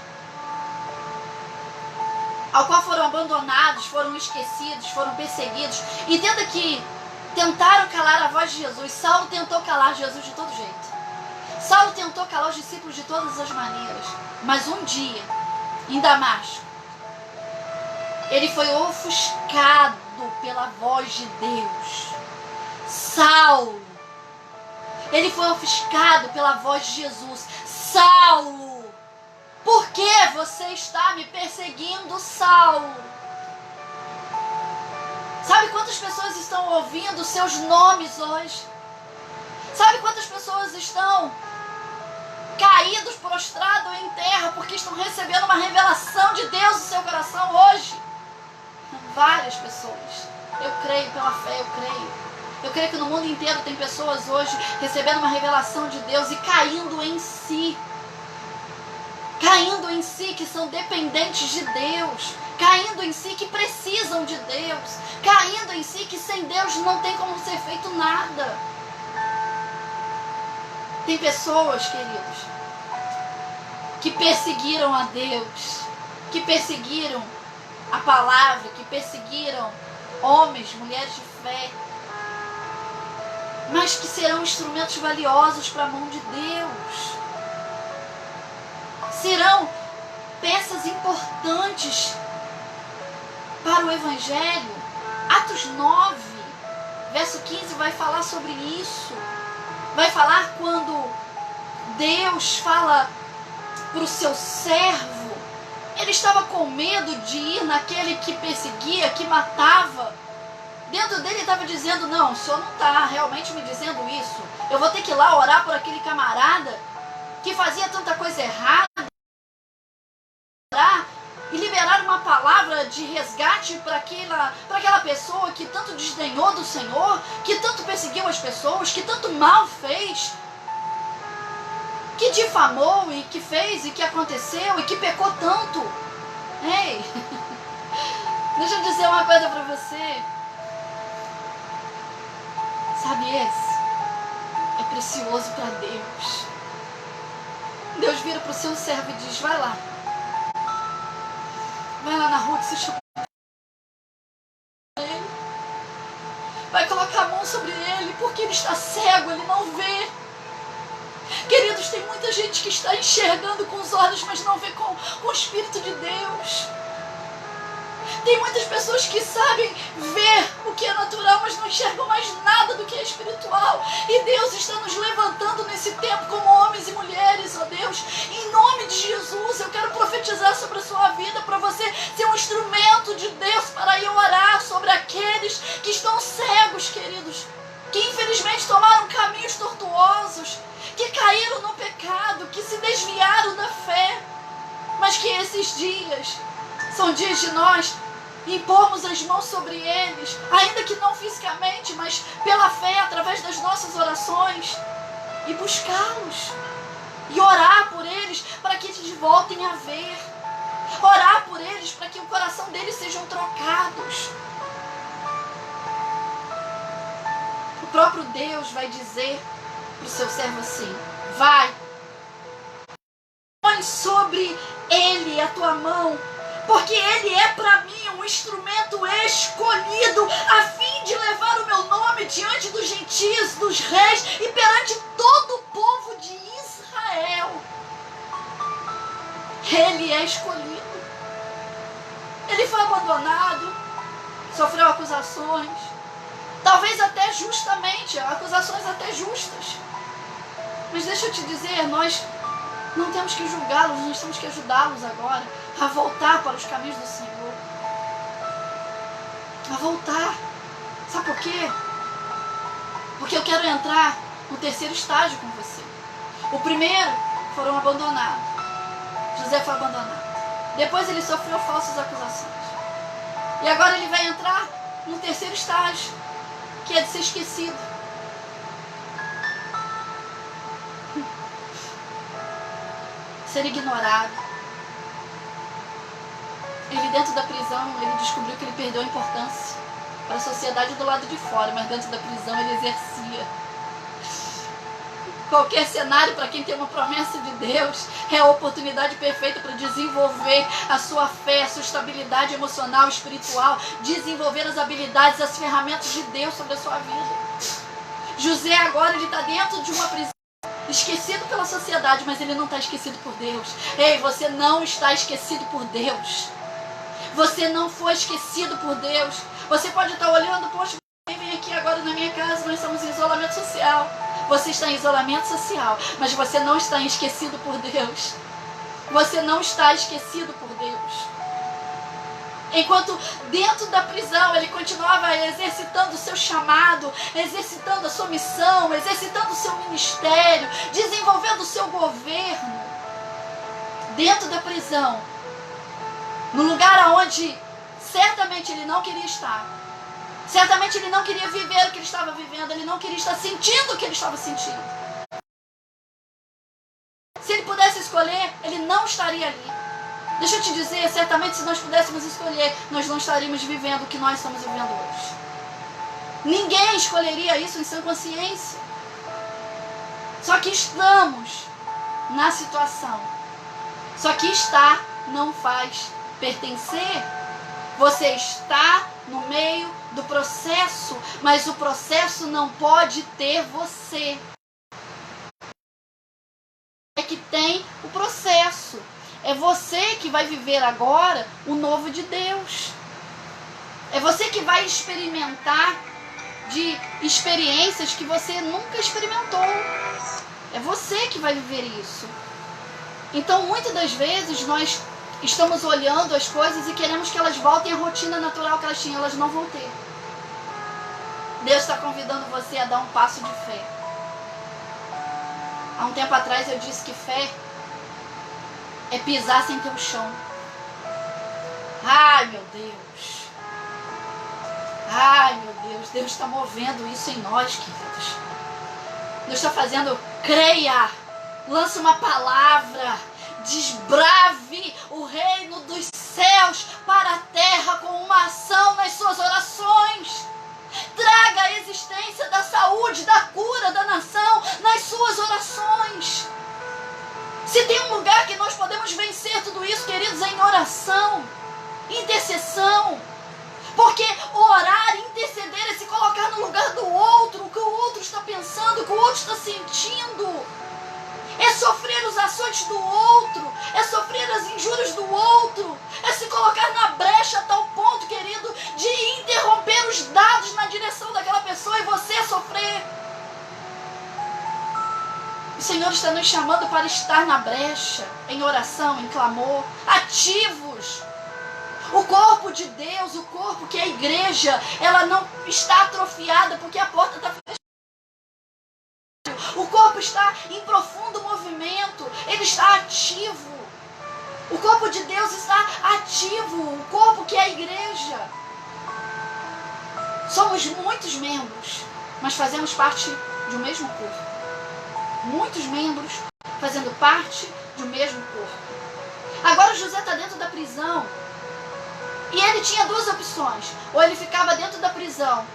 ao qual foram abandonados, foram esquecidos, foram perseguidos. Entenda que tentaram calar a voz de Jesus. Saulo tentou calar Jesus de todo jeito. Saulo tentou calar os discípulos de todas as maneiras. Mas um dia, em Damasco, ele foi ofuscado pela voz de Deus. Saulo, ele foi ofuscado pela voz de Jesus. Saulo, por que você está me perseguindo, Saulo? Sabe quantas pessoas estão ouvindo seus nomes hoje? Sabe quantas pessoas estão caídos, prostrados em terra, porque estão recebendo uma revelação de Deus no seu coração hoje? Várias pessoas. Eu creio, pela fé, eu creio. Eu creio que no mundo inteiro tem pessoas hoje recebendo uma revelação de Deus e caindo em si. Caindo em si, que são dependentes de Deus. Caindo em si, que precisam de Deus. Caindo em si, que sem Deus não tem como ser feito nada. Tem pessoas, queridos, que perseguiram a Deus, que perseguiram a palavra, que perseguiram homens, mulheres de fé, mas que serão instrumentos valiosos para a mão de Deus. Serão peças importantes para o Evangelho. Atos 9, verso 15 vai falar sobre isso. Vai falar quando Deus fala para o seu servo. Ele estava com medo de ir naquele que perseguia, que matava. Dentro dele estava dizendo, não, o senhor não está realmente me dizendo isso. Eu vou ter que ir lá orar por aquele camarada que fazia tanta coisa errada. Orar e liberar uma palavra de resgate para aquela pessoa que tanto desdenhou do Senhor, que tanto perseguiu as pessoas, que tanto mal fez, que difamou e que fez e que aconteceu e que pecou tanto. Ei, deixa eu dizer uma coisa para você. Sabe, esse é precioso para Deus. Deus vira para o seu servo e diz, vai lá na rua que se chama ele, vai colocar a mão sobre ele, porque ele está cego, ele não vê. Queridos, tem muita gente que está enxergando com os olhos, mas não vê com o Espírito de Deus. Tem muitas pessoas que sabem ver o que é natural, mas não enxergam mais nada do que é espiritual. E Deus está nos levantando nesse tempo como homens e mulheres, ó Deus. Em nome de Jesus, eu quero profetizar sobre a sua vida, para você ser um instrumento de Deus para ir orar sobre aqueles que estão cegos, queridos. Que infelizmente tomaram caminhos tortuosos, que caíram no pecado, que se desviaram da fé. Mas que esses dias são dias de nós impormos as mãos sobre eles, ainda que não fisicamente, mas pela fé, através das nossas orações, e buscá-los, e orar por eles, para que eles voltem a ver, orar por eles, para que o coração deles sejam trocados. O próprio Deus vai dizer para o seu servo assim, vai, põe sobre ele a tua mão, porque ele é para mim um instrumento escolhido a fim de levar o meu nome diante dos gentios, dos reis e perante todo o povo de Israel. Ele é escolhido. Ele foi abandonado, sofreu acusações, talvez até justamente, acusações até justas. Mas deixa eu te dizer, nós não temos que julgá-los, nós temos que ajudá-los agora a voltar para os caminhos do Senhor. A voltar. Sabe por quê? Porque eu quero entrar no terceiro estágio com você. O primeiro, foram abandonados. José foi abandonado. Depois ele sofreu falsas acusações. E agora ele vai entrar no terceiro estágio, que é de ser esquecido. Ser ignorado. Ele dentro da prisão, ele descobriu que ele perdeu a importância para a sociedade do lado de fora, mas dentro da prisão ele exercia. Qualquer cenário para quem tem uma promessa de Deus é a oportunidade perfeita para desenvolver a sua fé, a sua estabilidade emocional, espiritual, desenvolver as habilidades, as ferramentas de Deus sobre a sua vida. José agora ele está dentro de uma prisão, esquecido pela sociedade, mas ele não está esquecido por Deus. Ei, você não está esquecido por Deus. Você não foi esquecido por Deus. Você pode estar olhando, poxa, vem aqui agora na minha casa, nós estamos em isolamento social. Você está em isolamento social, mas você não está esquecido por Deus. Você não está esquecido por Deus. Enquanto dentro da prisão ele continuava exercitando o seu chamado, exercitando a sua missão, exercitando o seu ministério, desenvolvendo o seu governo. Dentro da prisão, no lugar onde certamente ele não queria estar. Certamente ele não queria viver o que ele estava vivendo, ele não queria estar sentindo o que ele estava sentindo. Se ele pudesse escolher, ele não estaria ali. Deixa eu te dizer, certamente se nós pudéssemos escolher, nós não estaríamos vivendo o que nós estamos vivendo hoje. Ninguém escolheria isso em sã consciência. Só que estamos na situação. Só que estar não faz pertencer. Você está no meio do processo, mas o processo não pode ter você. É que tem o processo. É você que vai viver agora o novo de Deus. É você que vai experimentar de experiências que você nunca experimentou. É você que vai viver isso. Então, muitas das vezes, nós estamos olhando as coisas e queremos que elas voltem à rotina natural que elas tinham. Elas não vão ter. Deus está convidando você a dar um passo de fé. Há um tempo atrás eu disse que fé é pisar sem ter o chão. Ai, meu Deus. Ai, meu Deus. Deus está movendo isso em nós, queridos. Deus está fazendo, creia. Lance uma palavra. Desbrave o reino dos céus para a terra com uma ação nas suas orações. Traga a existência da saúde, da cura da nação nas suas orações. Se tem um lugar que nós podemos vencer tudo isso, queridos, é em oração, intercessão. Porque orar, interceder é se colocar no lugar do outro, o que o outro está pensando, o que o outro está sentindo. É sofrer os açoites do outro, é sofrer as injúrias do outro, é se colocar na brecha a tal ponto, querido, de interromper os dados na direção daquela pessoa e você sofrer. O Senhor está nos chamando para estar na brecha, em oração, em clamor, ativos. O corpo de Deus, o corpo que é a igreja, ela não está atrofiada porque a porta está fechada. O corpo está em profundo movimento, ele está ativo. O corpo de Deus está ativo, o corpo que é a igreja. Somos muitos membros, mas fazemos parte de um mesmo corpo. Muitos membros fazendo parte de um mesmo corpo. Agora José está dentro da prisão. E ele tinha duas opções. Ou ele ficava dentro da prisão,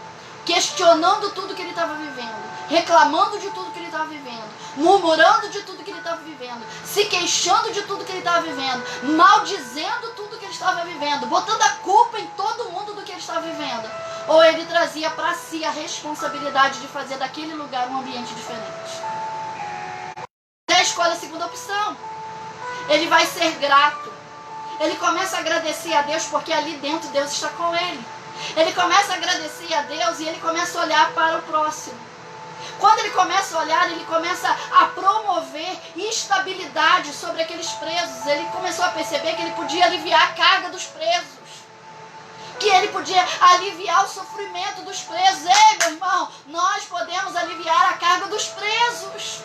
questionando tudo que ele estava vivendo, reclamando de tudo que ele estava vivendo, murmurando de tudo que ele estava vivendo, se queixando de tudo que ele estava vivendo, maldizendo tudo que ele estava vivendo, botando a culpa em todo mundo do que ele estava vivendo. Ou ele trazia para si a responsabilidade de fazer daquele lugar um ambiente diferente. Ele escolhe a segunda opção. Ele vai ser grato. Ele começa a agradecer a Deus porque ali dentro Deus está com ele. Ele começa a agradecer a Deus e ele começa a olhar para o próximo. Quando ele começa a olhar, ele começa a promover estabilidade sobre aqueles presos. Ele começou a perceber que ele podia aliviar a carga dos presos. Que ele podia aliviar o sofrimento dos presos. Ei, meu irmão, nós podemos aliviar a carga dos presos.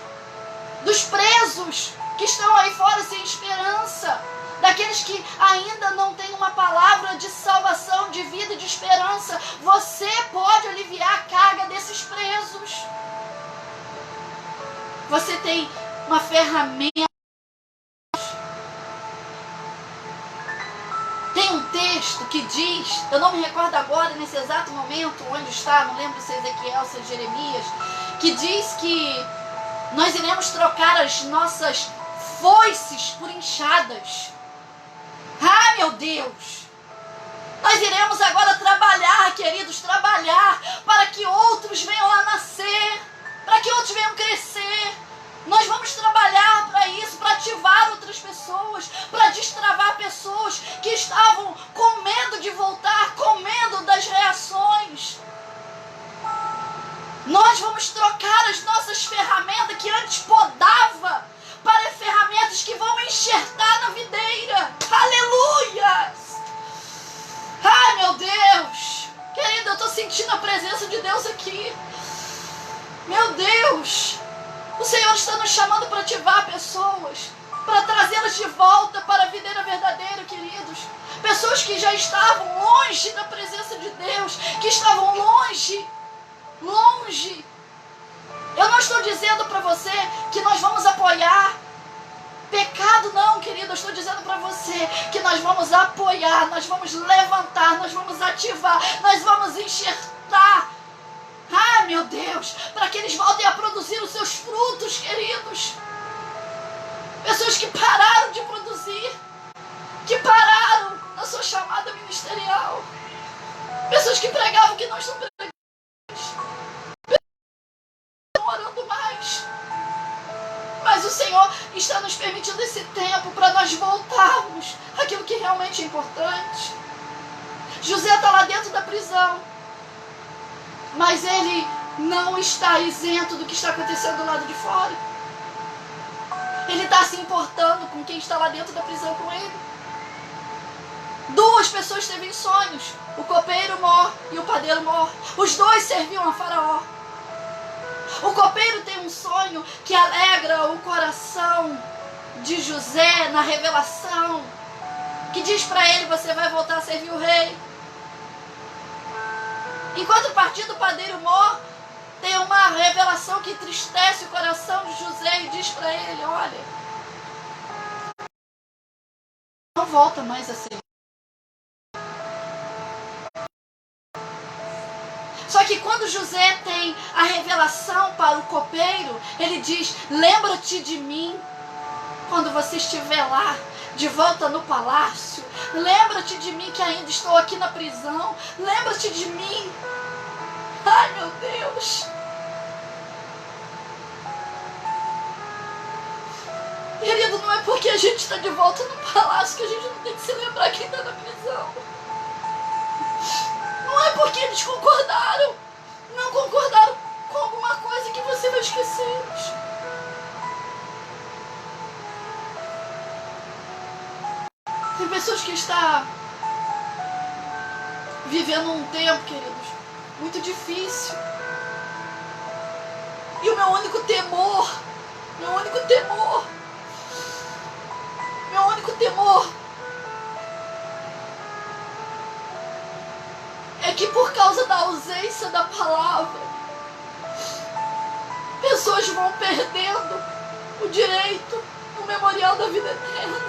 Dos presos que estão aí fora sem esperança. Daqueles que ainda não têm uma palavra de salvação, de vida e de esperança. Você pode aliviar a carga desses presos. Você tem uma ferramenta. Tem um texto que diz, eu não me recordo agora nesse exato momento onde está, não lembro se é Ezequiel, se é Jeremias, que diz que nós iremos trocar as nossas foices por enxadas. Ah, meu Deus! Nós iremos agora trabalhar, queridos, trabalhar para que outros venham a nascer, para que outros venham crescer. Nós vamos trabalhar para isso, para ativar outras pessoas, para destravar pessoas que estavam com medo de voltar, com medo das reações. Nós vamos trocar as nossas ferramentas que antes podava para ferramentas que vão enxertar na videira. Aleluia! Ai, meu Deus! Querido, eu estou sentindo a presença de Deus aqui. Meu Deus! O Senhor está nos chamando para ativar pessoas, para trazê-las de volta para a videira verdadeira, queridos. Pessoas que já estavam longe da presença de Deus, que estavam longe. Eu não estou dizendo para você que nós vamos apoiar pecado, não, querido. Eu estou dizendo para você que nós vamos apoiar, nós vamos levantar, nós vamos ativar, nós vamos enxertar. Ah, meu Deus, para que eles voltem a produzir os seus frutos, querido. pessoas que pregavam que não estão pregando, estão orando mais. Mas o Senhor está nos permitindo esse tempo para nós voltarmos àquilo que realmente é importante. José está lá dentro da prisão, mas ele não está isento do que está acontecendo do lado de fora. Ele está se importando com quem está lá dentro da prisão com ele. Duas pessoas teve sonhos, o copeiro Mor e o padeiro Mor. Os dois serviam a Faraó. O copeiro tem um sonho que alegra o coração de José na revelação, que diz para ele: você vai voltar a servir o rei. Enquanto o partido padeiro Mor tem uma revelação que entristece o coração de José e diz para ele: olha, não volta mais a servir. Só que quando José tem a revelação para o copeiro, ele diz: lembra-te de mim quando você estiver lá, de volta no palácio. Lembra-te de mim que ainda estou aqui na prisão. Lembra-te de mim. Ai, meu Deus. Querido, não é porque a gente está de volta no palácio que a gente não tem que se lembrar quem está na prisão. Não é porque eles concordaram, não concordaram com alguma coisa que você vai esquecer. Tem pessoas que estão vivendo um tempo, queridos, muito difícil. E o meu único temor é que por causa da ausência da palavra, pessoas vão perdendo o direito no memorial da vida eterna.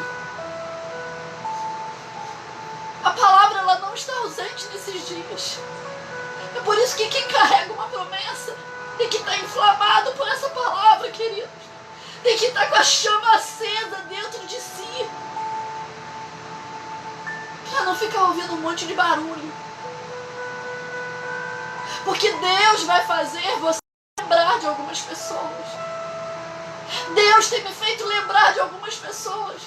A palavra, ela não está ausente nesses dias. É por isso que quem carrega uma promessa tem que estar inflamado por essa palavra, queridos. Tem que estar com a chama acesa dentro de si, para não ficar ouvindo um monte de barulho. Porque Deus vai fazer você lembrar de algumas pessoas. Deus tem me feito lembrar de algumas pessoas.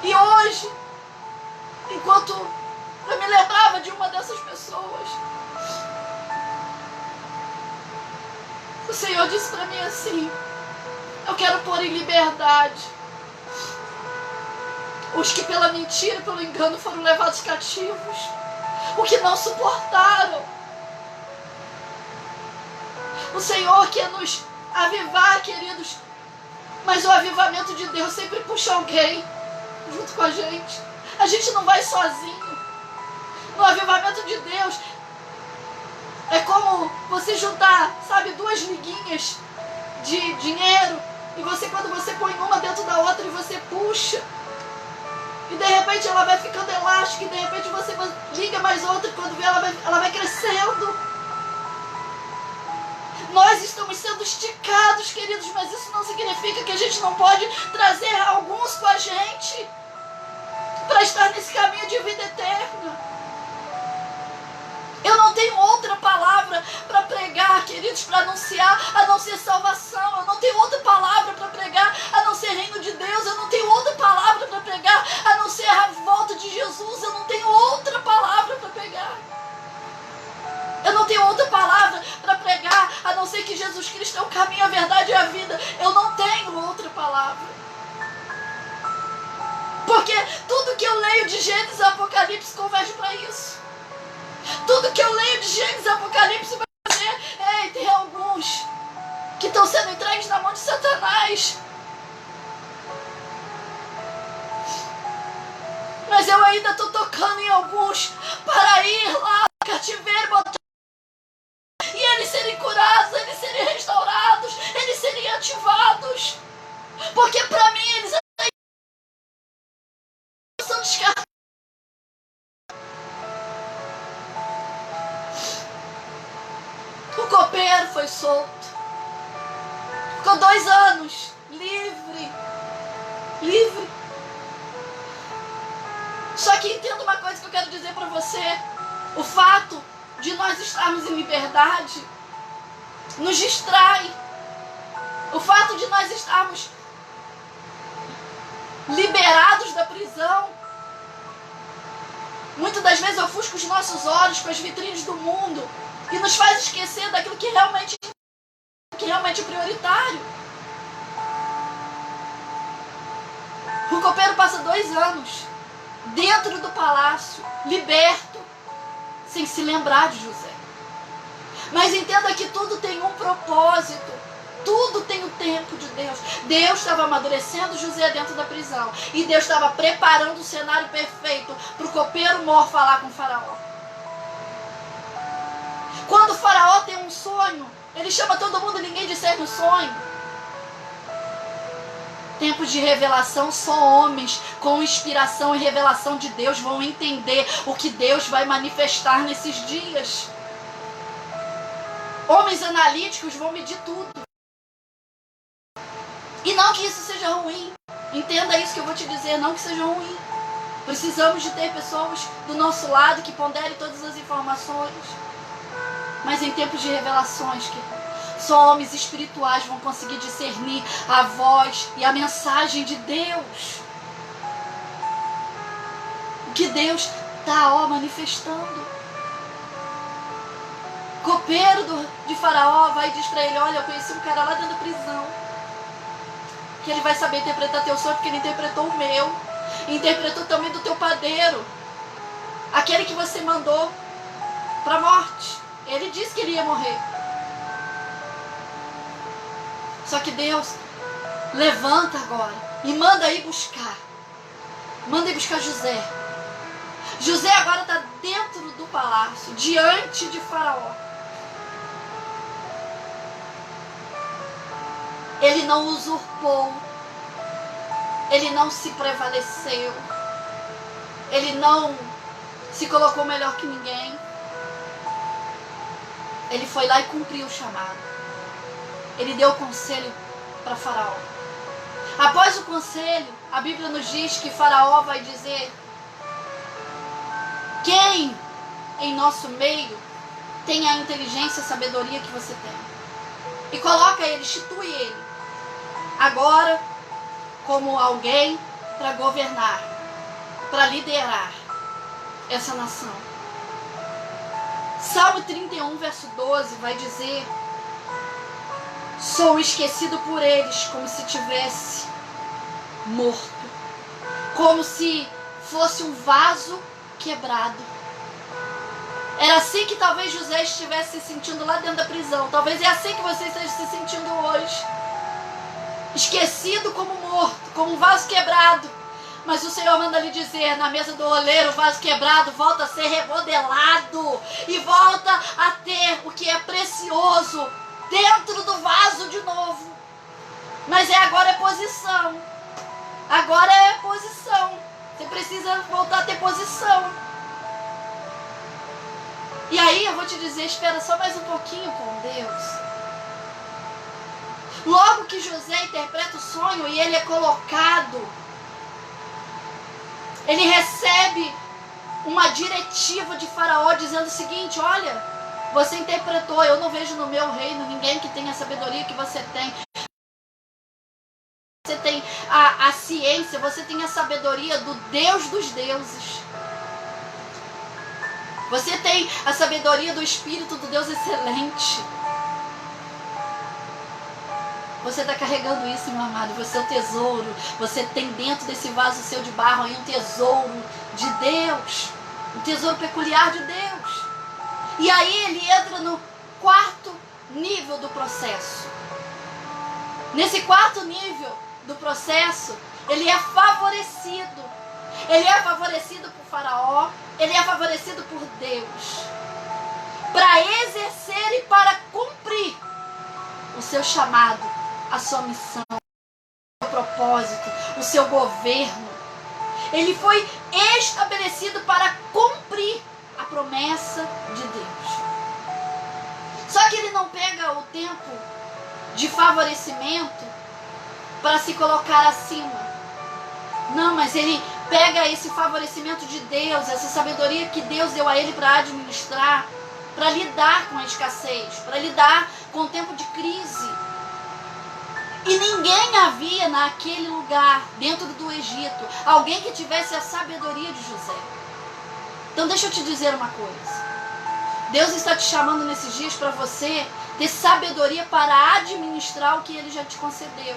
E hoje, enquanto eu me lembrava de uma dessas pessoas, o Senhor disse para mim assim: eu quero pôr em liberdade os que pela mentira e pelo engano foram levados cativos, o que não suportaram. O Senhor quer nos avivar, queridos, mas o avivamento de Deus sempre puxa alguém junto com a gente. A gente não vai sozinho. No avivamento de Deus é como você juntar, sabe, duas liguinhas de dinheiro, e você, quando você põe uma dentro da outra e você puxa, e de repente ela vai ficando elástica, e de repente você liga mais outra, e quando vê ela vai crescendo. Nós estamos sendo esticados, queridos, mas isso não significa que a gente não pode trazer alguns com a gente para estar nesse caminho de vida eterna. Eu não tenho outra palavra para pregar, queridos, para anunciar, a não ser salvação. Eu não tenho outra palavra para pregar, a não ser reino de Deus. Eu não tenho outra palavra para pregar, a não ser a volta de Jesus. Eu não tenho outra palavra para pregar. Eu não tenho outra palavra para pregar, a não ser que Jesus Cristo é o caminho, a verdade e a vida. Eu não tenho outra palavra. Porque tudo que eu leio de Gênesis e Apocalipse converge para isso. Tudo que eu leio de Gênesis e Apocalipse vai dizer: ei, tem alguns que estão sendo entregues na mão de Satanás. Mas eu ainda estou tocando em alguns para ir lá no cativeiro, e eles serem curados, eles serem restaurados, eles serem ativados. Porque para mim eles são descartados. O copeiro foi solto. Ficou 2 anos livre. Só que entenda uma coisa que eu quero dizer para você. O fato de nós estarmos em liberdade nos distrai. O fato de nós estarmos liberados da prisão muitas das vezes ofusca os nossos olhos com as vitrines do mundo e nos faz esquecer daquilo que realmente é prioritário. O copeiro passa 2 anos dentro do palácio, liberto, sem se lembrar de José. Mas entenda que tudo tem um propósito. Tudo tem o tempo de Deus. Deus estava amadurecendo José dentro da prisão. E Deus estava preparando o cenário perfeito para o copeiro mor falar com o faraó. Quando o faraó tem um sonho, ele chama todo mundo e ninguém discerne o sonho. Tempos de revelação, só homens com inspiração e revelação de Deus vão entender o que Deus vai manifestar nesses dias. Homens analíticos vão medir tudo. E não que isso seja ruim. Entenda isso que eu vou te dizer, não que seja ruim. Precisamos de ter pessoas do nosso lado que ponderem todas as informações. Mas em tempos de revelações, que só homens espirituais vão conseguir discernir a voz e a mensagem de Deus. O que Deus está manifestando. O copeiro de Faraó vai e diz para ele: olha, eu conheci um cara lá dentro da prisão, que ele vai saber interpretar teu sonho, porque ele interpretou o meu. Interpretou também do teu padeiro, aquele que você mandou para a morte. Ele disse que ele ia morrer. Só que Deus levanta agora e manda ir buscar. Manda ir buscar José. José agora está dentro do palácio, diante de Faraó. Ele não usurpou. Ele não se prevaleceu. Ele não se colocou melhor que ninguém. Ele foi lá e cumpriu o chamado. Ele deu o conselho para Faraó. Após o conselho, a Bíblia nos diz que Faraó vai dizer: quem em nosso meio tem a inteligência e a sabedoria que você tem? E coloca ele, institui ele agora como alguém para governar, para liderar essa nação. Salmo 31, verso 12 vai dizer: sou esquecido por eles como se tivesse morto, como se fosse um vaso quebrado. Era assim que talvez José estivesse se sentindo lá dentro da prisão. Talvez é assim que você esteja se sentindo hoje. Esquecido como morto, como um vaso quebrado. Mas o Senhor manda lhe dizer: na mesa do oleiro, o vaso quebrado volta a ser remodelado e volta a ter o que é precioso dentro do vaso de novo. Mas agora é posição. Agora é posição. Você precisa voltar a ter posição. E aí eu vou te dizer, espera só mais um pouquinho com Deus. Logo que José interpreta o sonho e ele é colocado, ele recebe uma diretiva de Faraó dizendo o seguinte: olha, você interpretou, eu não vejo no meu reino ninguém que tenha a sabedoria que você tem. Você tem a ciência, você tem a sabedoria do Deus dos deuses. Você tem a sabedoria do Espírito do Deus excelente. Você está carregando isso, meu amado. Você é o tesouro. Você tem dentro desse vaso seu de barro aí um tesouro de Deus. Um tesouro peculiar de Deus. E aí ele entra no 4º nível do processo. Nesse 4º nível do processo, ele é favorecido. Ele é favorecido por Faraó. Ele é favorecido por Deus. Para exercer e para cumprir o seu chamado, a sua missão, o seu propósito, o seu governo. Ele foi estabelecido para cumprir a promessa de Deus. Só que ele não pega o tempo de favorecimento para se colocar acima. Não, mas ele pega esse favorecimento de Deus, essa sabedoria que Deus deu a ele para administrar, para lidar com a escassez, para lidar com o tempo de crise. E ninguém havia naquele lugar, dentro do Egito, alguém que tivesse a sabedoria de José. Então deixa eu te dizer uma coisa. Deus está te chamando nesses dias para você ter sabedoria para administrar o que Ele já te concedeu.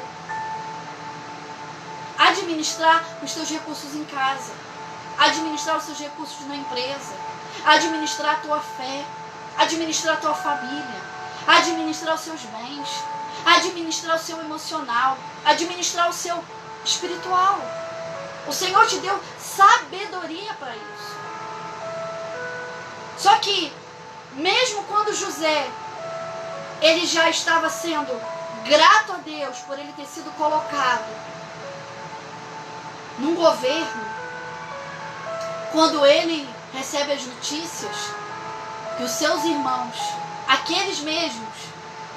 Administrar os seus recursos em casa. Administrar os seus recursos na empresa. Administrar a tua fé. Administrar a tua família. Administrar os seus bens. Administrar o seu emocional. Administrar o seu espiritual. O Senhor te deu sabedoria para isso. Só que, mesmo quando José, ele já estava sendo grato a Deus por ele ter sido colocado num governo, quando ele recebe as notícias que os seus irmãos, aqueles mesmos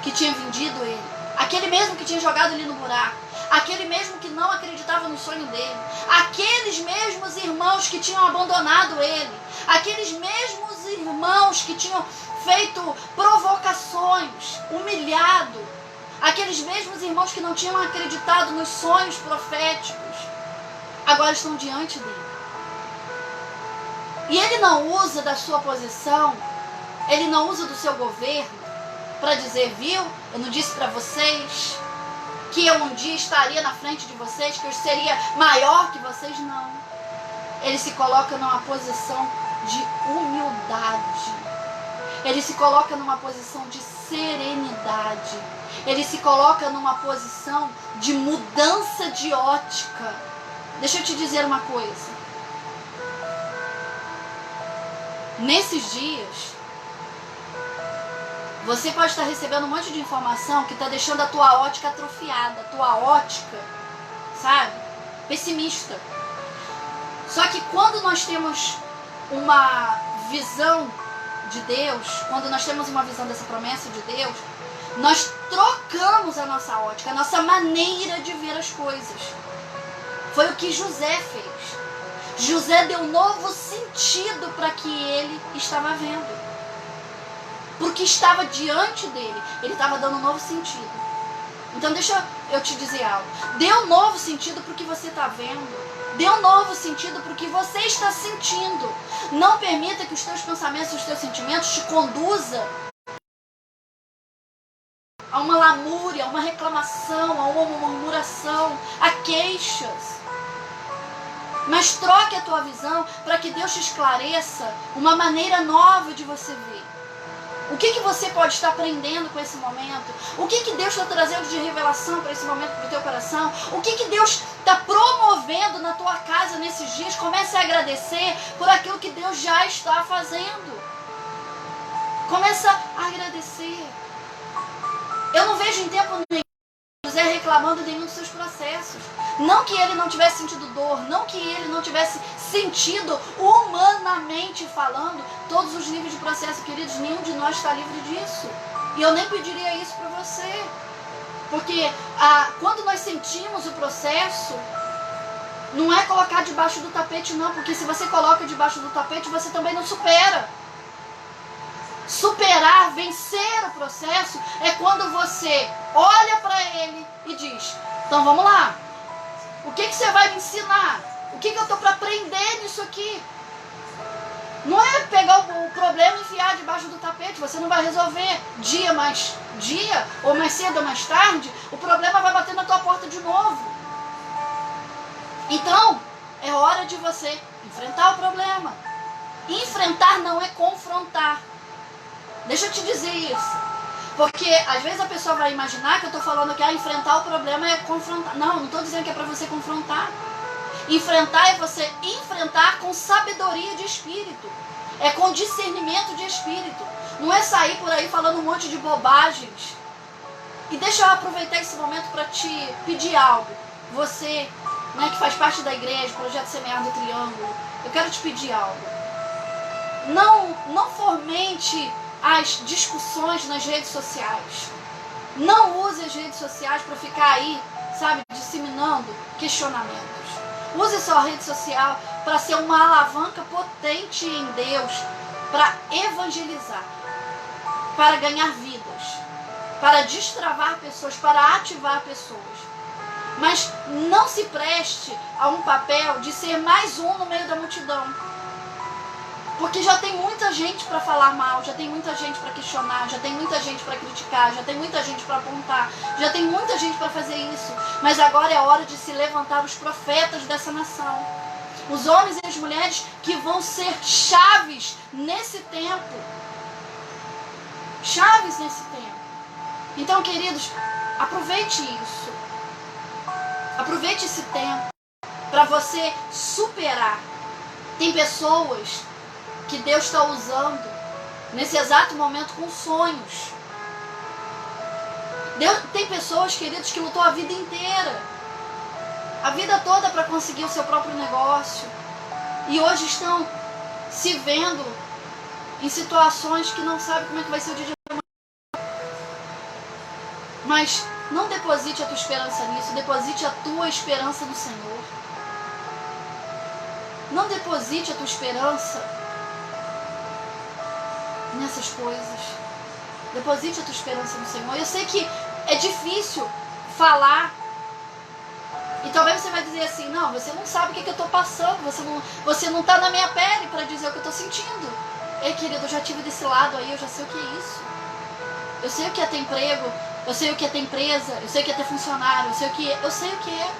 que tinham vendido ele, aquele mesmo que tinha jogado ele no buraco, aquele mesmo que não acreditava no sonho dele, aqueles mesmos irmãos que tinham abandonado ele, aqueles mesmos irmãos que tinham feito provocações, humilhado, aqueles mesmos irmãos que não tinham acreditado nos sonhos proféticos, agora estão diante dele. E ele não usa da sua posição, ele não usa do seu governo para dizer, viu, eu não disse para vocês que eu um dia estaria na frente de vocês, que eu seria maior que vocês, não. Ele se coloca numa posição de humildade. Ele se coloca numa posição de serenidade. Ele se coloca numa posição de mudança de ótica. Deixa eu te dizer uma coisa. Nesses dias, você pode estar recebendo um monte de informação que está deixando a tua ótica atrofiada, a tua ótica, sabe, pessimista. Só que quando nós temos uma visão de Deus, quando nós temos uma visão dessa promessa de Deus, nós trocamos a nossa ótica, a nossa maneira de ver as coisas. Foi o que José fez. José deu um novo sentido para que ele estava vendo. Porque estava diante dele, ele estava dando um novo sentido. Então deixa eu te dizer algo. Dê um novo sentido para o que você está vendo. Dê um novo sentido para o que você está sentindo. Não permita que os teus pensamentos e os teus sentimentos te conduzam a uma lamúria, a uma reclamação, a uma murmuração, a queixas. Mas troque a tua visão para que Deus te esclareça uma maneira nova de você ver. O que você pode estar aprendendo com esse momento? O que Deus está trazendo de revelação para esse momento para o teu coração? O que Deus está promovendo na tua casa nesses dias? Comece a agradecer por aquilo que Deus já está fazendo. Começa a agradecer. Eu não vejo em tempo nenhum José reclamando de nenhum dos seus processos. Não que ele não tivesse sentido dor, não que ele não tivesse sentido, humanamente falando, todos os níveis de processo, queridos, nenhum de nós está livre disso. E eu nem pediria isso para você. Porque quando nós sentimos o processo, não é colocar debaixo do tapete, não. Porque se você coloca debaixo do tapete, você também não supera. Superar, vencer o processo, é quando você olha para ele e diz, então vamos lá. O que você vai me ensinar? O que eu estou para aprender nisso aqui? Não é pegar o problema e enfiar debaixo do tapete. Você não vai resolver dia, ou mais cedo ou mais tarde. O problema vai bater na tua porta de novo. Então, é hora de você enfrentar o problema. Enfrentar não é confrontar. Deixa eu te dizer isso. Porque às vezes a pessoa vai imaginar que eu estou falando que enfrentar o problema é confrontar. Não estou dizendo que é para você confrontar. Enfrentar é você enfrentar com sabedoria de espírito. É com discernimento de espírito. Não é sair por aí falando um monte de bobagens. E deixa eu aproveitar esse momento para te pedir algo. Você, que faz parte da igreja, Projeto Semear do Triângulo, eu quero te pedir algo. Não fomente as discussões nas redes sociais. Não use as redes sociais para ficar aí, disseminando questionamentos. Use sua rede social para ser uma alavanca potente em Deus, para evangelizar, para ganhar vidas, para destravar pessoas, para ativar pessoas. Mas não se preste a um papel de ser mais um no meio da multidão. Porque já tem muita gente para falar mal, já tem muita gente para questionar, já tem muita gente para criticar, já tem muita gente para apontar, já tem muita gente para fazer isso. Mas agora é hora de se levantar os profetas dessa nação. Os homens e as mulheres que vão ser chaves nesse tempo. Chaves nesse tempo. Então, queridos, aproveite isso. Aproveite esse tempo para você superar. Tem pessoas que Deus está usando nesse exato momento com sonhos. Tem pessoas, queridos, que lutou a vida inteira, a vida toda para conseguir o seu próprio negócio, e hoje estão se vendo em situações que não sabem como é que vai ser o dia de amanhã. Mas não deposite a tua esperança nisso, deposite a tua esperança no Senhor. Não deposite a tua esperança nessas coisas. Deposite a tua esperança no Senhor. Eu sei que é difícil falar, e talvez você vai dizer assim: não, você não sabe o que eu estou passando, você não está na minha pele para dizer o que eu estou sentindo. Ei, querido, eu já estive desse lado aí, eu já sei o que é isso. Eu sei o que é ter emprego, eu sei o que é ter empresa, eu sei o que é ter funcionário, eu sei o que é.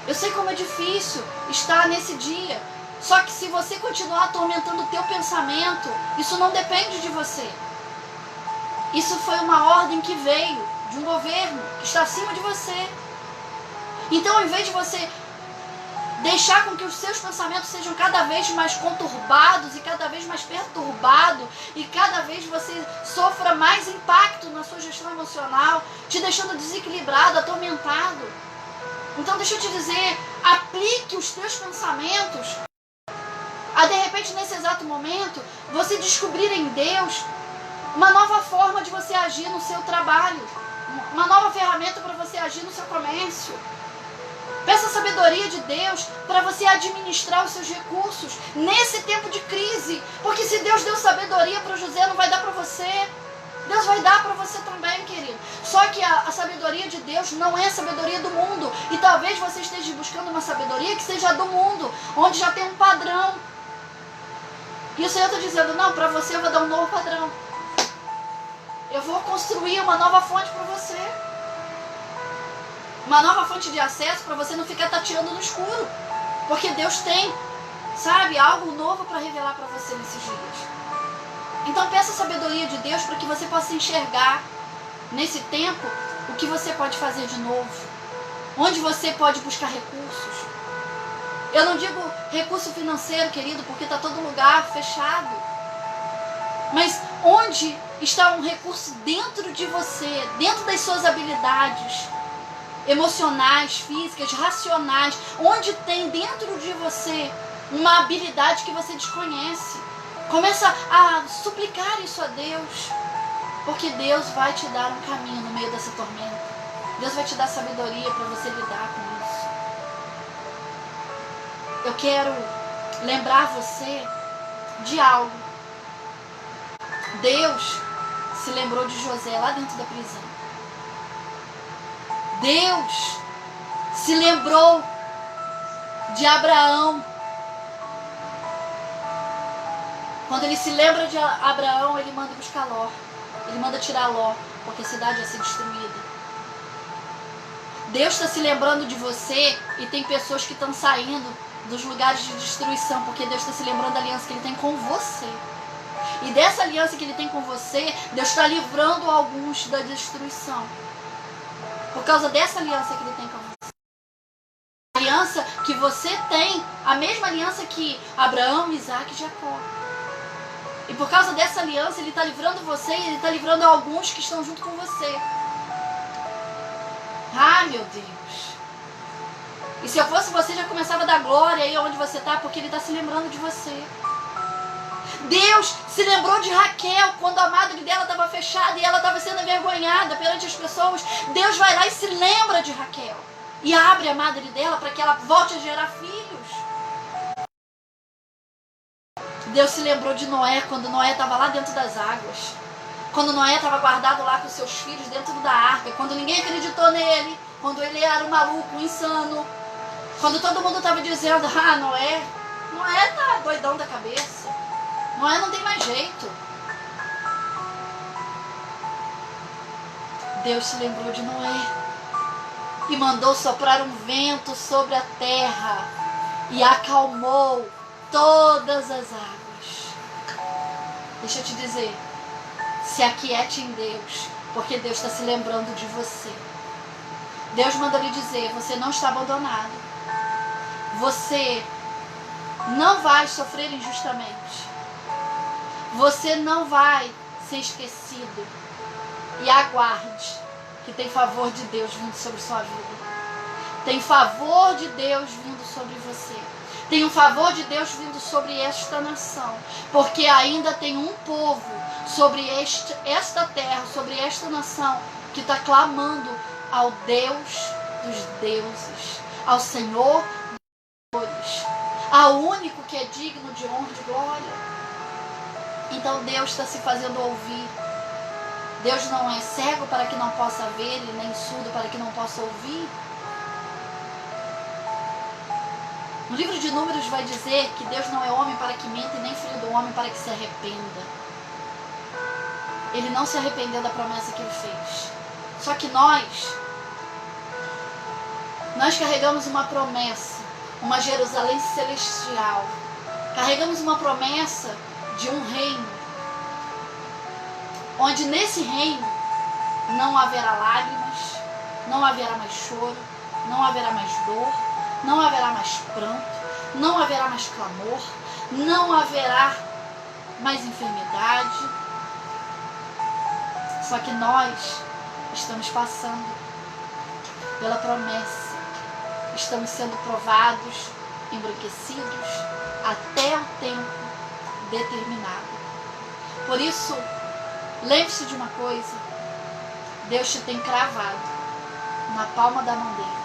Eu sei como é difícil estar nesse dia. Só que se você continuar atormentando o teu pensamento, isso não depende de você. Isso foi uma ordem que veio de um governo que está acima de você. Então, ao invés de você deixar com que os seus pensamentos sejam cada vez mais conturbados e cada vez mais perturbados, e cada vez você sofra mais impacto na sua gestão emocional, te deixando desequilibrado, atormentado. Então, deixa eu te dizer, aplique os teus pensamentos a, de repente, nesse exato momento, você descobrir em Deus uma nova forma de você agir no seu trabalho, uma nova ferramenta para você agir no seu comércio. Peça a sabedoria de Deus para você administrar os seus recursos nesse tempo de crise. Porque se Deus deu sabedoria para José, não vai dar para você. Deus vai dar para você também, querido. Só que a sabedoria de Deus não é a sabedoria do mundo. E talvez você esteja buscando uma sabedoria que seja do mundo, onde já tem um padrão. E o Senhor está dizendo: não, para você eu vou dar um novo padrão. Eu vou construir uma nova fonte para você. Uma nova fonte de acesso para você não ficar tateando no escuro. Porque Deus tem, sabe, algo novo para revelar para você nesses dias. Então peça a sabedoria de Deus para que você possa enxergar nesse tempo o que você pode fazer de novo. Onde você pode buscar recursos. Eu não digo recurso financeiro, querido, porque está todo lugar fechado. Mas onde está um recurso dentro de você, dentro das suas habilidades emocionais, físicas, racionais, onde tem dentro de você uma habilidade que você desconhece. Começa a suplicar isso a Deus, porque Deus vai te dar um caminho no meio dessa tormenta. Deus vai te dar sabedoria para você lidar com isso. Eu quero lembrar você de algo. Deus se lembrou de José lá dentro da prisão. Deus se lembrou de Abraão. Quando ele se lembra de Abraão, ele manda buscar Ló. Ele manda tirar Ló, porque a cidade ia ser destruída. Deus está se lembrando de você, e tem pessoas que estão saindo dos lugares de destruição, porque Deus está se lembrando da aliança que Ele tem com você. E dessa aliança que Ele tem com você, Deus está livrando alguns da destruição. Por causa dessa aliança que Ele tem com você. A aliança que você tem, a mesma aliança que Abraão, Isaac e Jacó. E por causa dessa aliança, Ele está livrando você, e Ele está livrando alguns que estão junto com você. Ah, meu Deus. E se eu fosse você, já começava a dar glória aí onde você está, porque Ele está se lembrando de você. Deus se lembrou de Raquel quando a madre dela estava fechada e ela estava sendo envergonhada perante as pessoas. Deus vai lá e se lembra de Raquel. e abre a madre dela para que ela volte a gerar filhos. Deus se lembrou de Noé quando Noé estava lá dentro das águas. Quando Noé estava guardado lá com seus filhos dentro da arca. Quando ninguém acreditou nele. Quando ele era um maluco, um insano. Quando todo mundo estava dizendo, Noé tá doidão da cabeça. Noé não tem mais jeito. Deus se lembrou de Noé. E mandou soprar um vento sobre a terra. E acalmou todas as águas. Deixa eu te dizer, se aquiete em Deus, porque Deus está se lembrando de você. Deus manda lhe dizer, você não está abandonado. Você não vai sofrer injustamente. Você não vai ser esquecido. E aguarde que tem favor de Deus vindo sobre sua vida. Tem favor de Deus vindo sobre você. Tem um favor de Deus vindo sobre esta nação, porque ainda tem um povo sobre esta terra, sobre esta nação, que está clamando ao Deus dos deuses, ao Senhor dos senhores, ao único que é digno de honra e de glória. Então Deus está se fazendo ouvir. Deus não é cego para que não possa ver, e nem surdo para que não possa ouvir. No livro de Números vai dizer que Deus não é homem para que minta e nem filho do homem para que se arrependa. Ele não se arrependeu da promessa que ele fez. Só que nós carregamos uma promessa, uma Jerusalém celestial. Carregamos uma promessa de um reino, onde nesse reino não haverá lágrimas, não haverá mais choro, não haverá mais dor, não haverá mais pranto, não haverá mais clamor, não haverá mais enfermidade. Só que nós estamos passando pela promessa, estamos sendo provados, embranquecidos, até o tempo determinado. Por isso, lembre-se de uma coisa, Deus te tem cravado na palma da mão dele.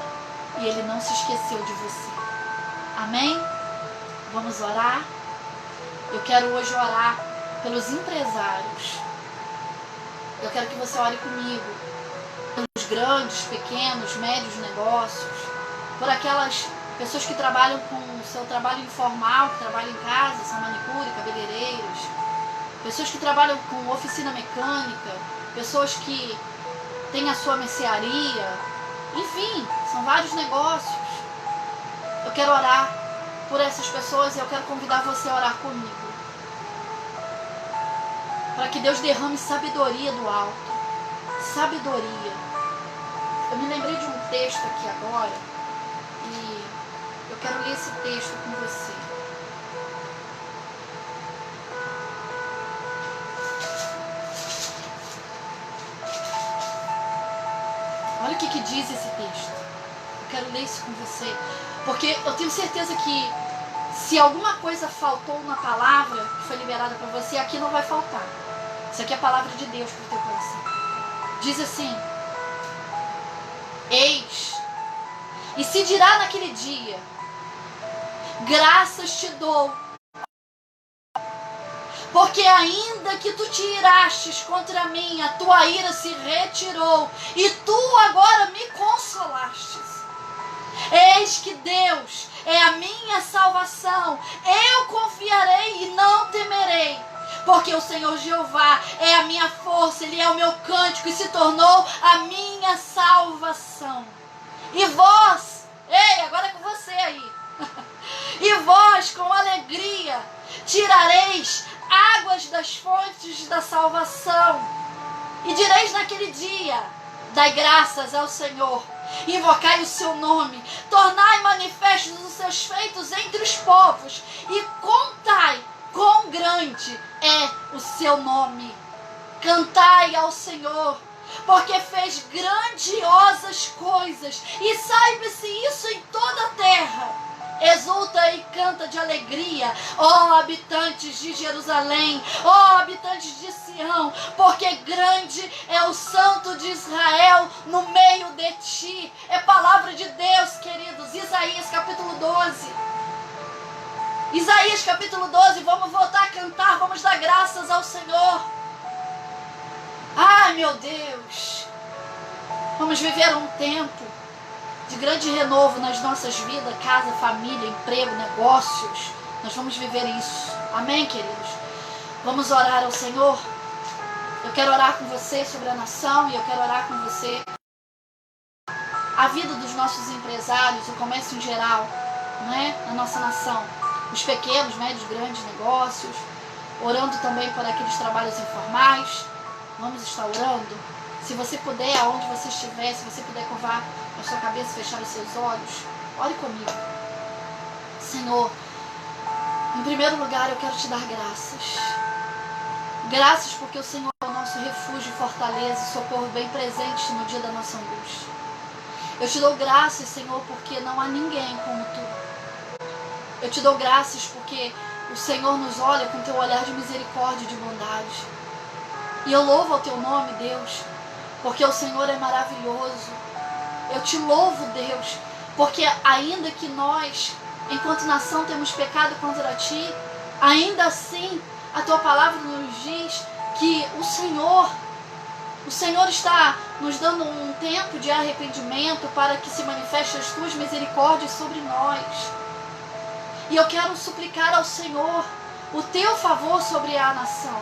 E Ele não se esqueceu de você. Amém? Vamos orar? Eu quero hoje orar pelos empresários. Eu quero que você ore comigo. Pelos grandes, pequenos, médios negócios. Por aquelas pessoas que trabalham com o seu trabalho informal, que trabalham em casa, são manicure, cabeleireiros. Pessoas que trabalham com oficina mecânica. Pessoas que têm a sua mercearia. Enfim, são vários negócios. Eu quero orar por essas pessoas e eu quero convidar você a orar comigo. Para que Deus derrame sabedoria do alto. Sabedoria. Eu me lembrei de um texto aqui agora e eu quero ler esse texto com você. Olha o que diz esse texto. Eu quero ler isso com você. Porque eu tenho certeza que se alguma coisa faltou na palavra que foi liberada para você, aqui não vai faltar. Isso aqui é a palavra de Deus para o teu coração. Diz assim: eis, e se dirá naquele dia, graças te dou, porque ainda que tu te irastes contra mim, a tua ira se retirou, e tu agora me consolastes. Eis que Deus é a minha salvação, eu confiarei e não temerei, porque o Senhor Jeová é a minha força, Ele é o meu cântico e se tornou a minha salvação. E vós, agora é com você aí, e vós com alegria tirareis águas das fontes da salvação, e direis naquele dia: dai graças ao Senhor, invocai o seu nome, tornai manifestos os seus feitos entre os povos, e contai quão grande é o seu nome. Cantai ao Senhor, porque fez grandiosas coisas, e saiba-se isso em toda a terra. Exulta e canta de alegria, ó habitantes de Jerusalém, ó habitantes de Sião, porque grande é o Santo de Israel no meio de ti. É palavra de Deus, queridos. Isaías capítulo 12. Isaías capítulo 12. Vamos voltar a cantar. Vamos dar graças ao Senhor. Ai, meu Deus. Vamos viver um tempo de grande renovo nas nossas vidas. Casa, família, emprego, negócios. Nós vamos viver isso. Amém, queridos? Vamos orar ao Senhor. Eu quero orar com você sobre a nação e eu quero orar com você a vida dos nossos empresários, o comércio em geral, né, na nossa nação. Os pequenos, médios, grandes negócios. Orando também por aqueles trabalhos informais. Vamos estar orando. Se você puder, aonde você estiver, se você puder curvar a sua cabeça, fechar os seus olhos, ore comigo. Senhor, em primeiro lugar eu quero te dar graças. Graças porque o Senhor é o nosso refúgio, fortaleza e socorro bem presente no dia da nossa angústia. Eu te dou graças, Senhor, porque não há ninguém como Tu. Eu te dou graças porque o Senhor nos olha com Teu olhar de misericórdia e de bondade. E eu louvo ao Teu nome, Deus, porque o Senhor é maravilhoso. Eu te louvo, Deus, porque ainda que nós, enquanto nação, temos pecado contra Ti, ainda assim a Tua palavra nos diz que o Senhor está nos dando um tempo de arrependimento para que se manifeste as Tuas misericórdias sobre nós. E eu quero suplicar ao Senhor o Teu favor sobre a nação.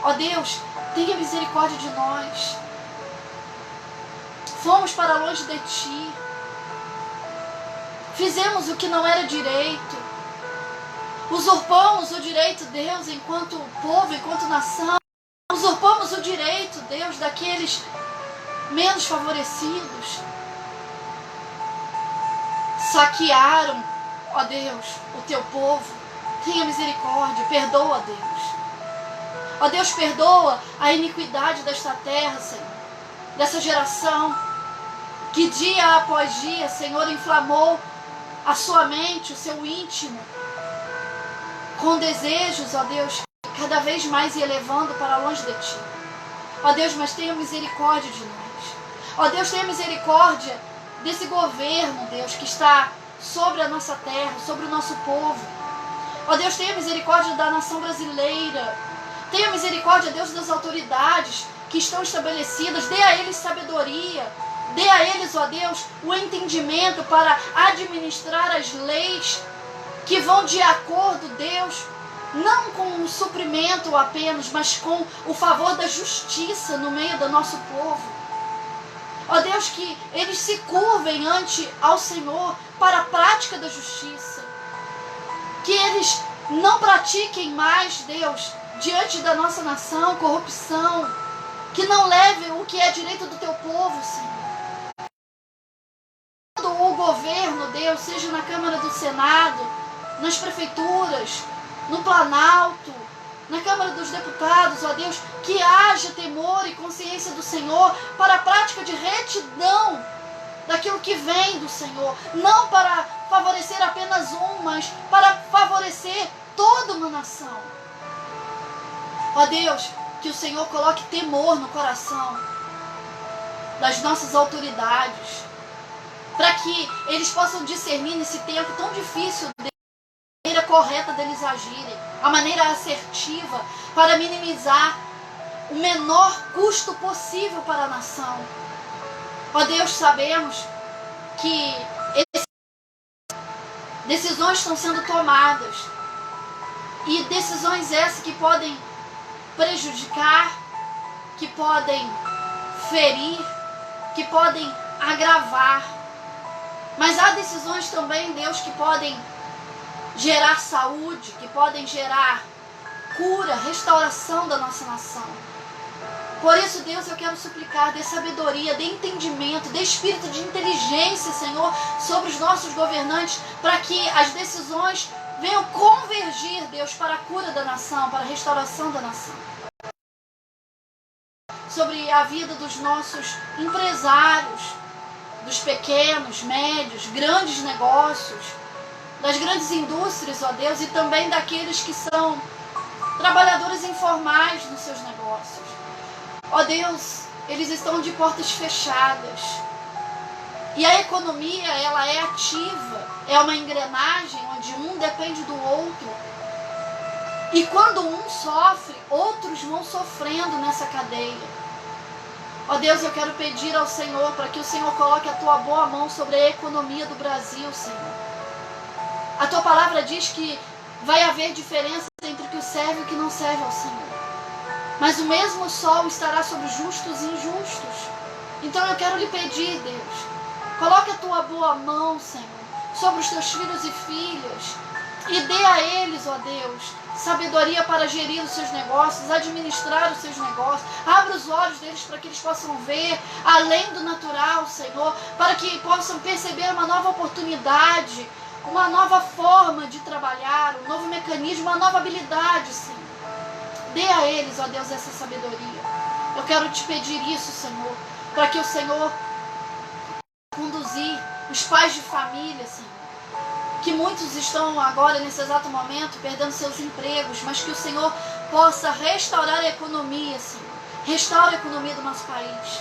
Ó Deus, tenha misericórdia de nós. Fomos para longe de Ti. Fizemos o que não era direito. Usurpamos o direito, Deus, enquanto povo, enquanto nação. Usurpamos o direito, Deus, daqueles menos favorecidos. Saquearam, ó Deus, o Teu povo. Tenha misericórdia, perdoa, Deus. Ó Deus, perdoa a iniquidade desta terra, Senhor. Dessa geração que dia após dia, Senhor, inflamou a sua mente, o seu íntimo, com desejos, ó Deus, cada vez mais elevando para longe de Ti. Ó Deus, mas tenha misericórdia de nós. Ó Deus, tenha misericórdia desse governo, Deus, que está sobre a nossa terra, sobre o nosso povo. Ó Deus, tenha misericórdia da nação brasileira. Tenha misericórdia, Deus, das autoridades que estão estabelecidas. Dê a eles sabedoria. Dê a eles, ó Deus, o entendimento para administrar as leis que vão de acordo, Deus, não com o suprimento apenas, mas com o favor da justiça no meio do nosso povo. Ó Deus, que eles se curvem ao Senhor para a prática da justiça. Que eles não pratiquem mais, Deus, diante da nossa nação, corrupção. Que não leve o que é direito do Teu povo, Senhor. O governo, Deus, seja na Câmara do Senado, nas prefeituras, no Planalto, na Câmara dos Deputados, ó Deus, que haja temor e consciência do Senhor para a prática de retidão daquilo que vem do Senhor, não para favorecer apenas um, mas para favorecer toda uma nação. Ó Deus, que o Senhor coloque temor no coração das nossas autoridades, para que eles possam discernir nesse tempo tão difícil a maneira correta deles agirem, a maneira assertiva, para minimizar o menor custo possível para a nação. Ó Deus, sabemos que decisões estão sendo tomadas, e decisões essas que podem prejudicar, que podem ferir, que podem agravar. Mas há decisões também, Deus, que podem gerar saúde, que podem gerar cura, restauração da nossa nação. Por isso, Deus, eu quero suplicar, dê sabedoria, dê entendimento, dê espírito de inteligência, Senhor, sobre os nossos governantes, para que as decisões venham convergir, Deus, para a cura da nação, para a restauração da nação. Sobre a vida dos nossos empresários, dos pequenos, médios, grandes negócios, das grandes indústrias, ó Deus, e também daqueles que são trabalhadores informais nos seus negócios. Ó Deus, eles estão de portas fechadas. E a economia, ela é ativa, é uma engrenagem onde um depende do outro. E quando um sofre, outros vão sofrendo nessa cadeia. Ó Deus, eu quero pedir ao Senhor para que o Senhor coloque a tua boa mão sobre a economia do Brasil, Senhor. A tua palavra diz que vai haver diferença entre o que serve e o que não serve ao Senhor. Mas o mesmo sol estará sobre justos e injustos. Então eu quero lhe pedir, Deus, coloque a tua boa mão, Senhor, sobre os teus filhos e filhas e dê a eles, ó Deus, sabedoria para gerir os seus negócios, administrar os seus negócios. Abra os olhos deles para que eles possam ver além do natural, Senhor, para que possam perceber uma nova oportunidade, uma nova forma de trabalhar, um novo mecanismo, uma nova habilidade, Senhor. Dê a eles, ó Deus, essa sabedoria. Eu quero te pedir isso, Senhor, para que o Senhor conduzir os pais de família, Senhor, que muitos estão agora, nesse exato momento, perdendo seus empregos, mas que o Senhor possa restaurar a economia, Senhor. Restaure a economia do nosso país.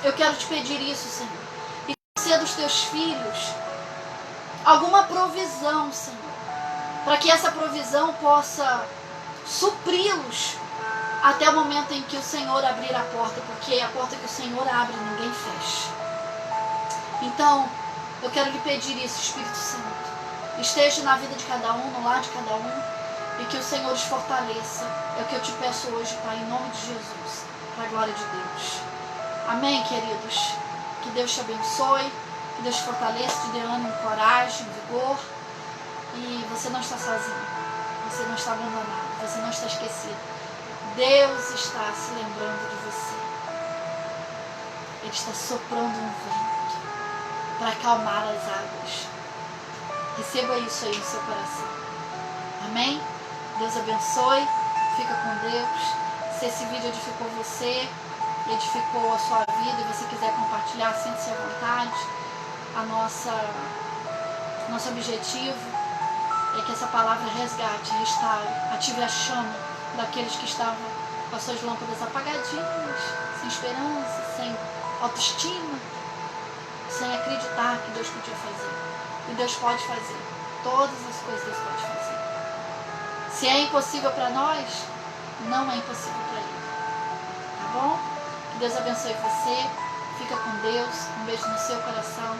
Eu quero te pedir isso, Senhor. E conceda dos teus filhos alguma provisão, Senhor, para que essa provisão possa supri-los até o momento em que o Senhor abrir a porta, porque a porta que o Senhor abre, ninguém fecha. Então, eu quero lhe pedir isso, Espírito Santo. Esteja na vida de cada um, no lar de cada um, e que o Senhor os fortaleça. É o que eu te peço hoje, Pai, em nome de Jesus, para a glória de Deus. Amém, queridos? Que Deus te abençoe, que Deus te fortaleça, te dê ânimo, coragem, vigor. E você não está sozinho, você não está abandonado, você não está esquecido. Deus está se lembrando de você. Ele está soprando um vento para acalmar as águas. Receba isso aí no seu coração. Amém? Deus abençoe. Fica com Deus. Se esse vídeo edificou você, edificou a sua vida e você quiser compartilhar, sinta-se à vontade. Nosso objetivo é que essa palavra resgate, restaure, ative a chama daqueles que estavam com as suas lâmpadas apagadinhas, sem esperança, sem autoestima, sem acreditar que Deus podia fazer. E Deus pode fazer. Todas as coisas Deus pode fazer. Se é impossível para nós, não é impossível para Ele. Tá bom? Que Deus abençoe você. Fica com Deus. Um beijo no seu coração.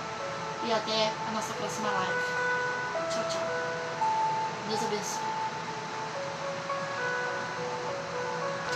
E até a nossa próxima live. Tchau, tchau. Deus abençoe.